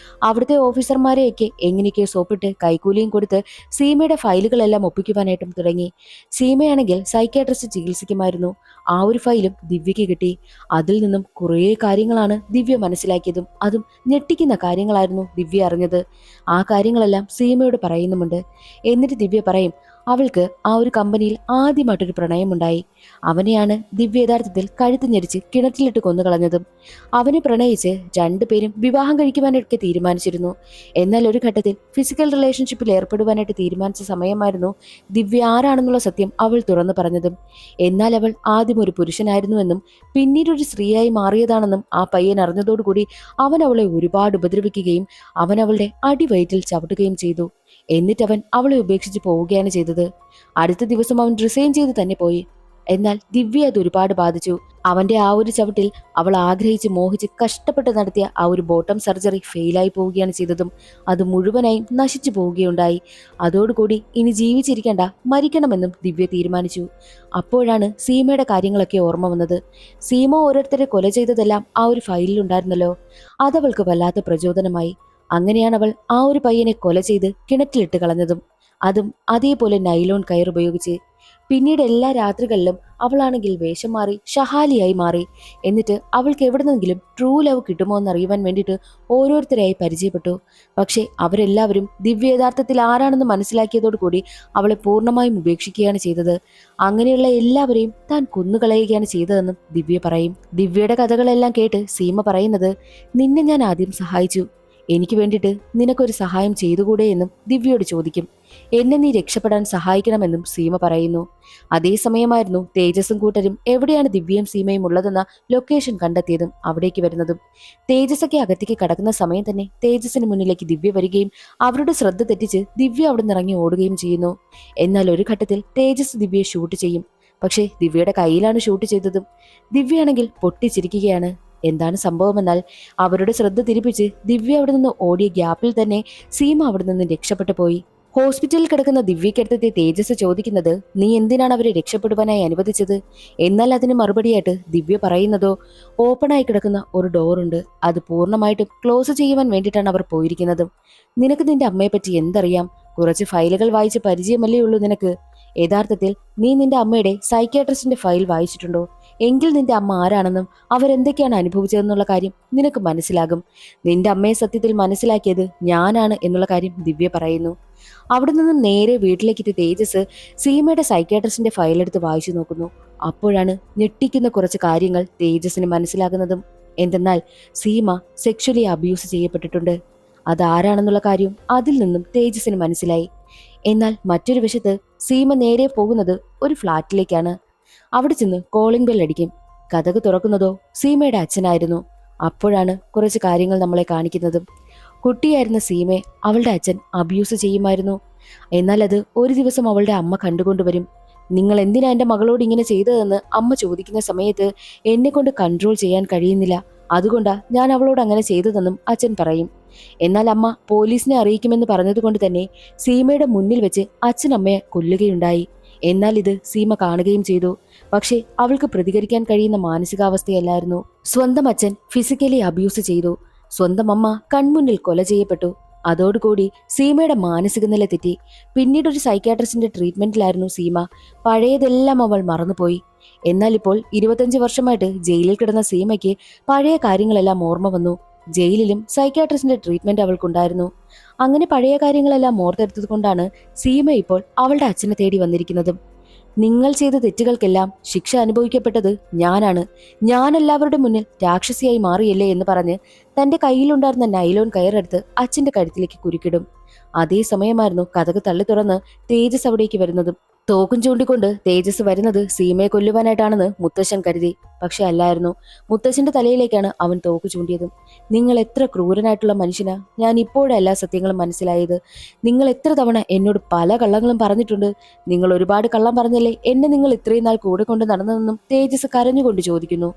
അവിടുത്തെ ഓഫീസർമാരെയൊക്കെ എങ്ങനെയൊക്കെയോ സോപ്പിട്ട് കൈക്കൂലിയും കൊടുത്ത് സീമയുടെ ഫയലുകളെല്ലാം ഒപ്പിക്കുവാനായിട്ടും തുടങ്ങി. സീമയാണെങ്കിൽ സൈക്യാട്രിസ്റ്റ് ചികിത്സിക്കുമായിരുന്നു. ആ ഒരു ഫയലും ദിവ്യയ്ക്ക് കിട്ടി. അതിൽ നിന്നും കുറേ കാര്യങ്ങളാണ് ദിവ്യ മനസ്സിലാക്കിയതും. അതും ഞെട്ടിക്കുന്ന കാര്യങ്ങളായിരുന്നു ദിവ്യ അറിഞ്ഞത്. ആ കാര്യങ്ങളെല്ലാം സീമയോട് പറയുന്നുമുണ്ട്. എന്നിട്ട് ദിവ്യ പറയും, അവൾക്ക് ആ ഒരു കമ്പനിയിൽ ആദ്യമായിട്ടൊരു പ്രണയമുണ്ടായി. അവനെയാണ് ദിവ്യ യഥാർത്ഥത്തിൽ കഴുത്ത് ഞെരിച്ച് കിണറ്റിലിട്ട് കൊന്നുകളഞ്ഞതും. അവനെ പ്രണയിച്ച് രണ്ടുപേരും വിവാഹം കഴിക്കുവാനൊക്കെ തീരുമാനിച്ചിരുന്നു. എന്നാൽ ഒരു ഘട്ടത്തിൽ ഫിസിക്കൽ റിലേഷൻഷിപ്പിൽ ഏർപ്പെടുവാനായിട്ട് തീരുമാനിച്ച സമയമായിരുന്നു ദിവ്യ ആരാണെന്നുള്ള സത്യം അവൾ തുറന്നു പറഞ്ഞതും. എന്നാൽ അവൾ ആദ്യം ഒരു പുരുഷനായിരുന്നുവെന്നും പിന്നീട് ഒരു സ്ത്രീയായി മാറിയതാണെന്നും ആ പയ്യൻ അറിഞ്ഞതോടുകൂടി അവൻ അവളെ ഒരുപാട് ഉപദ്രവിക്കുകയും അവൻ അവളുടെ അടിവയറ്റിൽ ചവിട്ടുകയും ചെയ്തു. എന്നിട്ട് അവൻ അവളെ ഉപേക്ഷിച്ച് പോവുകയാണ് ചെയ്തത്. അടുത്ത ദിവസം അവൻ റിസൈൻ ചെയ്ത് തന്നെ പോയി. എന്നാൽ ദിവ്യ അത് ഒരുപാട് ബാധിച്ചു. അവന്റെ ആ ഒരു ചവിട്ടിൽ അവൾ ആഗ്രഹിച്ച് മോഹിച്ച് കഷ്ടപ്പെട്ട് നടത്തിയ ആ ഒരു ബോട്ടം സർജറി ഫെയിലായി പോവുകയാണ് ചെയ്തതും. അത് മുഴുവനായും നശിച്ചു പോവുകയുണ്ടായി. അതോടുകൂടി ഇനി ജീവിച്ചിരിക്കേണ്ട, മരിക്കണമെന്നും ദിവ്യ തീരുമാനിച്ചു. അപ്പോഴാണ് സീമയുടെ കാര്യങ്ങളൊക്കെ ഓർമ്മ വന്നത്. സീമ ഓരോരുത്തരെ കൊല ചെയ്തതെല്ലാം ആ ഒരു ഫയലിലുണ്ടായിരുന്നല്ലോ. അതവൾക്ക് വല്ലാത്ത പ്രചോദനമായി. അങ്ങനെയാണ് അവൾ ആ ഒരു പയ്യനെ കൊല ചെയ്ത് കിണറ്റിലിട്ട് കളഞ്ഞതും. അതും അതേപോലെ നൈലോൺ കയർ ഉപയോഗിച്ച്. പിന്നീട് എല്ലാ രാത്രികളിലും അവളാണെങ്കിൽ വേഷം മാറി ഷഹാലിയായി മാറി. എന്നിട്ട് അവൾക്ക് എവിടെന്നെങ്കിലും ട്രൂ ലവ് കിട്ടുമോ എന്നറിയുവാൻ വേണ്ടിയിട്ട് ഓരോരുത്തരെയായി പരിചയപ്പെട്ടു. പക്ഷേ അവരെല്ലാവരും ദിവ്യ യഥാർത്ഥത്തിൽ ആരാണെന്ന് മനസ്സിലാക്കിയതോടുകൂടി അവളെ പൂർണ്ണമായും ഉപേക്ഷിക്കുകയാണ് ചെയ്തത്. അങ്ങനെയുള്ള എല്ലാവരെയും താൻ കൊന്നുകളയുകയാണ് ചെയ്തതെന്നും ദിവ്യ പറയും. ദിവ്യയുടെ കഥകളെല്ലാം കേട്ട് സീമ പറയുന്നത്, നിന്നെ ഞാൻ ആദ്യം സഹായിച്ചു, എനിക്ക് വേണ്ടിയിട്ട് നിനക്കൊരു സഹായം ചെയ്തുകൂടെ എന്നും ദിവ്യയോട് ചോദിക്കും. എന്നെ നീ രക്ഷപ്പെടാൻ സഹായിക്കണമെന്നും സീമ പറയുന്നു. അതേസമയമായിരുന്നു തേജസ്സും കൂട്ടരും എവിടെയാണ് ദിവ്യയും സീമയും ഉള്ളതെന്ന ലൊക്കേഷൻ കണ്ടെത്തിയതും അവിടേക്ക് വരുന്നതും. തേജസ്സൊക്കെ അകത്തേക്ക് കടക്കുന്ന സമയം തന്നെ തേജസ്സിന് മുന്നിലേക്ക് ദിവ്യ വരികയും അവരുടെ ശ്രദ്ധ തെറ്റിച്ച് ദിവ്യ അവിടെ നിന്ന് ഇറങ്ങി ഓടുകയും ചെയ്യുന്നു. എന്നാൽ ഒരു ഘട്ടത്തിൽ തേജസ് ദിവ്യയെ ഷൂട്ട് ചെയ്യും. പക്ഷേ ദിവ്യയുടെ കയ്യിലാണ് ഷൂട്ട് ചെയ്തതും. ദിവ്യയാണെങ്കിൽ പൊട്ടിച്ചിരിക്കുകയാണ്. എന്താണ് സംഭവമെന്നാൽ അവരുടെ ശ്രദ്ധ തിരിപ്പിച്ച് ദിവ്യ അവിടെ നിന്ന് ഓടിയ ഗ്യാപ്പിൽ തന്നെ സീമ അവിടെ നിന്ന് രക്ഷപ്പെട്ടു പോയി. ഹോസ്പിറ്റലിൽ കിടക്കുന്ന ദിവ്യക്കടുത്തെത്തിയ തേജസ് ചോദിക്കുന്നത്, നീ എന്തിനാണ് അവരെ രക്ഷപ്പെടുവാനായി അനുവദിച്ചത്? എന്നാൽ അതിന് മറുപടിയായിട്ട് ദിവ്യ പറയുന്നതോ, ഓപ്പണായി കിടക്കുന്ന ഒരു ഡോറുണ്ട്, അത് പൂർണ്ണമായിട്ടും ക്ലോസ് ചെയ്യുവാൻ വേണ്ടിയിട്ടാണ് അവർ പോയിരിക്കുന്നതും. നിനക്ക് നിന്റെ അമ്മയെപ്പറ്റി എന്തറിയാം? കുറച്ച് ഫയലുകൾ വായിച്ച് പരിചയമല്ലേ ഉള്ളൂ നിനക്ക്. യഥാർത്ഥത്തിൽ നീ നിന്റെ അമ്മയുടെ സൈക്യാട്രിസ്റ്റിന്റെ ഫയൽ വായിച്ചിട്ടുണ്ടോ? എങ്കിൽ നിന്റെ അമ്മ ആരാണെന്നും അവരെന്തൊക്കെയാണ് അനുഭവിച്ചതെന്നുള്ള കാര്യം നിനക്ക് മനസ്സിലാകും. നിന്റെ അമ്മയെ സത്യത്തിൽ മനസ്സിലാക്കിയത് ഞാനാണ് എന്നുള്ള കാര്യം ദിവ്യ പറയുന്നു. അവിടെ നിന്നും നേരെ വീട്ടിലേക്കെത്തിയ തേജസ് സീമയുടെ സൈക്യാട്രിസ്റ്റിന്റെ ഫയലെടുത്ത് വായിച്ചു നോക്കുന്നു. അപ്പോഴാണ് ഞെട്ടിക്കുന്ന കുറച്ച് കാര്യങ്ങൾ തേജസിന് മനസ്സിലാകുന്നതും. എന്തെന്നാൽ സീമ സെക്ഷലി അബ്യൂസ് ചെയ്യപ്പെട്ടിട്ടുണ്ട്. അതാരാണെന്നുള്ള കാര്യം അതിൽ നിന്നും തേജസിന് മനസ്സിലായി. എന്നാൽ മറ്റൊരു വശത്ത് സീമ നേരെ പോകുന്നത് ഒരു ഫ്ളാറ്റിലേക്കാണ്. അവിടെ ചെന്ന് കോളിംഗ് ബെൽ അടിക്കും. കതക് തുറക്കുന്നതോ സീമയുടെ അച്ഛനായിരുന്നു. അപ്പോഴാണ് കുറച്ച് കാര്യങ്ങൾ നമ്മളെ കാണിക്കുന്നതും. കുട്ടിയായിരുന്ന സീമയെ അവളുടെ അച്ഛൻ അബ്യൂസ് ചെയ്യുമായിരുന്നു. എന്നാൽ അത് ഒരു ദിവസം അവളുടെ അമ്മ കണ്ടുകൊണ്ടുവരും. നിങ്ങൾ എന്തിനാ എൻ്റെ മകളോട് ഇങ്ങനെ ചെയ്തതെന്ന് അമ്മ ചോദിക്കുന്ന സമയത്ത് എന്നെ കൊണ്ട് കൺട്രോൾ ചെയ്യാൻ കഴിയുന്നില്ല, അതുകൊണ്ടാ ഞാൻ അവളോട് അങ്ങനെ ചെയ്തതെന്നും അച്ഛൻ പറയും. എന്നാൽ അമ്മ പോലീസിനെ അറിയിക്കുമെന്ന് പറഞ്ഞതുകൊണ്ട് തന്നെ സീമയുടെ മുന്നിൽ വെച്ച് അച്ഛൻ അമ്മയെ കൊല്ലുകയുണ്ടായി. എന്നാൽ ഇത് സീമ കാണുകയും ചെയ്തു. പക്ഷേ അവൾക്ക് പ്രതികരിക്കാൻ കഴിയുന്ന മാനസികാവസ്ഥയല്ലായിരുന്നു. സ്വന്തം അച്ഛൻ ഫിസിക്കലി അബ്യൂസ് ചെയ്തു, സ്വന്തം അമ്മ കൺമുന്നിൽ കൊല ചെയ്യപ്പെട്ടു. അതോടുകൂടി സീമയുടെ മാനസിക നില തെറ്റി. പിന്നീട് ഒരു സൈക്യാട്രിസ്റ്റിന്റെ ട്രീറ്റ്മെന്റിലായിരുന്നു സീമ. പഴയതെല്ലാം അവൾ മറന്നുപോയി. എന്നാൽ ഇപ്പോൾ 25 വർഷമായിട്ട് ജയിലിൽ കിടന്ന സീമയ്ക്ക് പഴയ കാര്യങ്ങളെല്ലാം ഓർമ്മ വന്നു. ജയിലിലും സൈക്യാട്രിസ്റ്റിന്റെ ട്രീറ്റ്മെന്റ് അവൾക്കുണ്ടായിരുന്നു. അങ്ങനെ പഴയ കാര്യങ്ങളെല്ലാം ഓർത്തെടുത്തത് കൊണ്ടാണ് സീമ ഇപ്പോൾ അവളുടെ അച്ഛനെ തേടി വന്നിരിക്കുന്നതും. നിങ്ങൾ ചെയ്ത തെറ്റുകൾക്കെല്ലാം ശിക്ഷ അനുഭവിക്കപ്പെട്ടത് ഞാനാണ്, ഞാൻ എല്ലാവരുടെ മുന്നിൽ രാക്ഷസിയായി മാറിയല്ലേ എന്ന് പറഞ്ഞ് തന്റെ കയ്യിലുണ്ടായിരുന്ന നൈലോൺ കയറെടുത്ത് അച്ഛന്റെ കഴുത്തിലേക്ക് കുരുക്കിടും. അതേസമയമായിരുന്നു കതക് തള്ളി തുറന്ന് തേജസ് അവിടേക്ക് വരുന്നതും. തോക്കും ചൂണ്ടിക്കൊണ്ട് തേജസ് വരുന്നത് സീമയെ കൊല്ലുവാനായിട്ടാണെന്ന് മുത്തശ്ശൻ കരുതി. പക്ഷെ അല്ലായിരുന്നു. മുത്തശ്ശന്റെ തലയിലേക്കാണ് അവൻ തോക്ക് ചൂണ്ടിയതും. നിങ്ങൾ എത്ര ക്രൂരനായിട്ടുള്ള മനുഷ്യനാ, ഞാൻ ഇപ്പോഴാണ് എല്ലാ സത്യങ്ങളും മനസ്സിലായത്. നിങ്ങൾ എത്ര തവണ എന്നോട് പല കള്ളങ്ങളും പറഞ്ഞിട്ടുണ്ട്. നിങ്ങൾ ഒരുപാട് കള്ളം പറഞ്ഞല്ലേ എന്നെ നിങ്ങൾ ഇത്രയും നാൾ കൂടെ കൊണ്ട് നടന്നതെന്നും തേജസ് കരഞ്ഞുകൊണ്ട് ചോദിക്കുന്നു.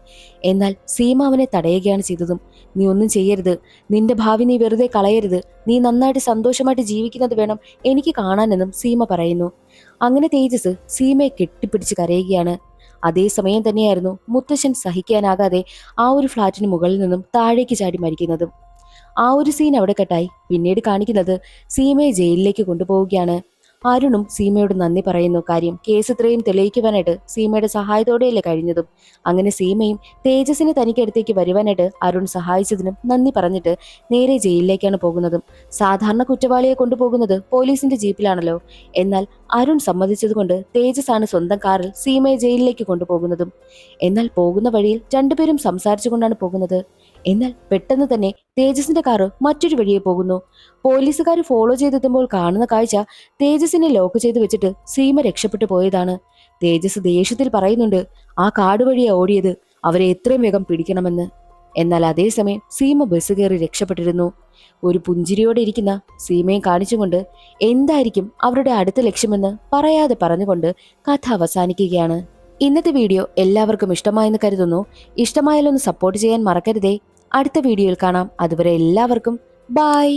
എന്നാൽ സീമ അവനെ തടയുകയാണ് ചെയ്തതും. നീ ഒന്നും ചെയ്യരുത്, നിന്റെ ഭാവി നീ വെറുതെ കളയരുത്, നീ നന്നായിട്ട് സന്തോഷമായിട്ട് ജീവിക്കുന്നത് വേണം എനിക്ക് കാണാനെന്നും സീമ പറയുന്നു. അങ്ങനെ തേജസ് സീമയെ കെട്ടിപ്പിടിച്ച് കരയുകയാണ്. അതേസമയം തന്നെയായിരുന്നു മുത്തശ്ശൻ സഹിക്കാനാകാതെ ആ ഒരു ഫ്ളാറ്റിന് മുകളിൽ നിന്നും താഴേക്ക് ചാടി മരിക്കുന്നതും. ആ ഒരു സീൻ അവിടെ കട്ടായി. പിന്നീട് കാണിക്കുന്നത് സീമയെ ജയിലിലേക്ക് കൊണ്ടുപോവുകയാണ്. അരുണും സീമയോട് നന്ദി പറയുന്നു. കാര്യം കേസ് ഇത്രയും തെളിയിക്കുവാനായിട്ട് സീമയുടെ സഹായത്തോടെയല്ലേ കഴിഞ്ഞതും. അങ്ങനെ സീമയും തേജസിനെ തനിക്കടുത്തേക്ക് വരുവാനായിട്ട് അരുൺ സഹായിച്ചതിനും നന്ദി പറഞ്ഞിട്ട് നേരെ ജയിലിലേക്കാണ് പോകുന്നതും. സാധാരണ കുറ്റവാളിയെ കൊണ്ടുപോകുന്നത് പോലീസിന്റെ ജീപ്പിലാണല്ലോ. എന്നാൽ അരുൺ സമ്മതിച്ചതുകൊണ്ട് തേജസ് ആണ് സ്വന്തം കാറിൽ സീമയെ ജയിലിലേക്ക് കൊണ്ടുപോകുന്നതും. എന്നാൽ പോകുന്ന വഴിയിൽ രണ്ടുപേരും സംസാരിച്ചുകൊണ്ടാണ് പോകുന്നത്. എന്നാൽ പെട്ടെന്ന് തന്നെ തേജസിന്റെ കാറ് മറ്റൊരു വഴിയെ പോകുന്നു. പോലീസുകാർ ഫോളോ ചെയ്തെത്തുമ്പോൾ കാണുന്ന കാഴ്ച തേജസിനെ ലോക്ക് ചെയ്ത് വെച്ചിട്ട് സീമ രക്ഷപ്പെട്ടു പോയതാണ്. തേജസ് ദേഷ്യത്തിൽ പറയുന്നുണ്ട്, ആ കാട് വഴിയാ ഓടിയത്, അവരെ എത്രയും വേഗം പിടിക്കണമെന്ന്. എന്നാൽ അതേസമയം സീമ ബസ് കയറി രക്ഷപ്പെട്ടിരുന്നു. ഒരു പുഞ്ചിരിയോടെ ഇരിക്കുന്ന സീമയെ കാണിച്ചുകൊണ്ട് എന്തായിരിക്കും അവരുടെ അടുത്ത ലക്ഷ്യമെന്ന് പറയാതെ പറഞ്ഞുകൊണ്ട് കഥ അവസാനിക്കുകയാണ്. ഇന്നത്തെ വീഡിയോ എല്ലാവർക്കും ഇഷ്ടമായെന്ന് കരുതുന്നു. ഇഷ്ടമായാലൊന്ന് സപ്പോർട്ട് ചെയ്യാൻ മറക്കരുതേ. അടുത്ത വീഡിയോയിൽ കാണാം. അതുവരെ എല്ലാവർക്കും ബൈ.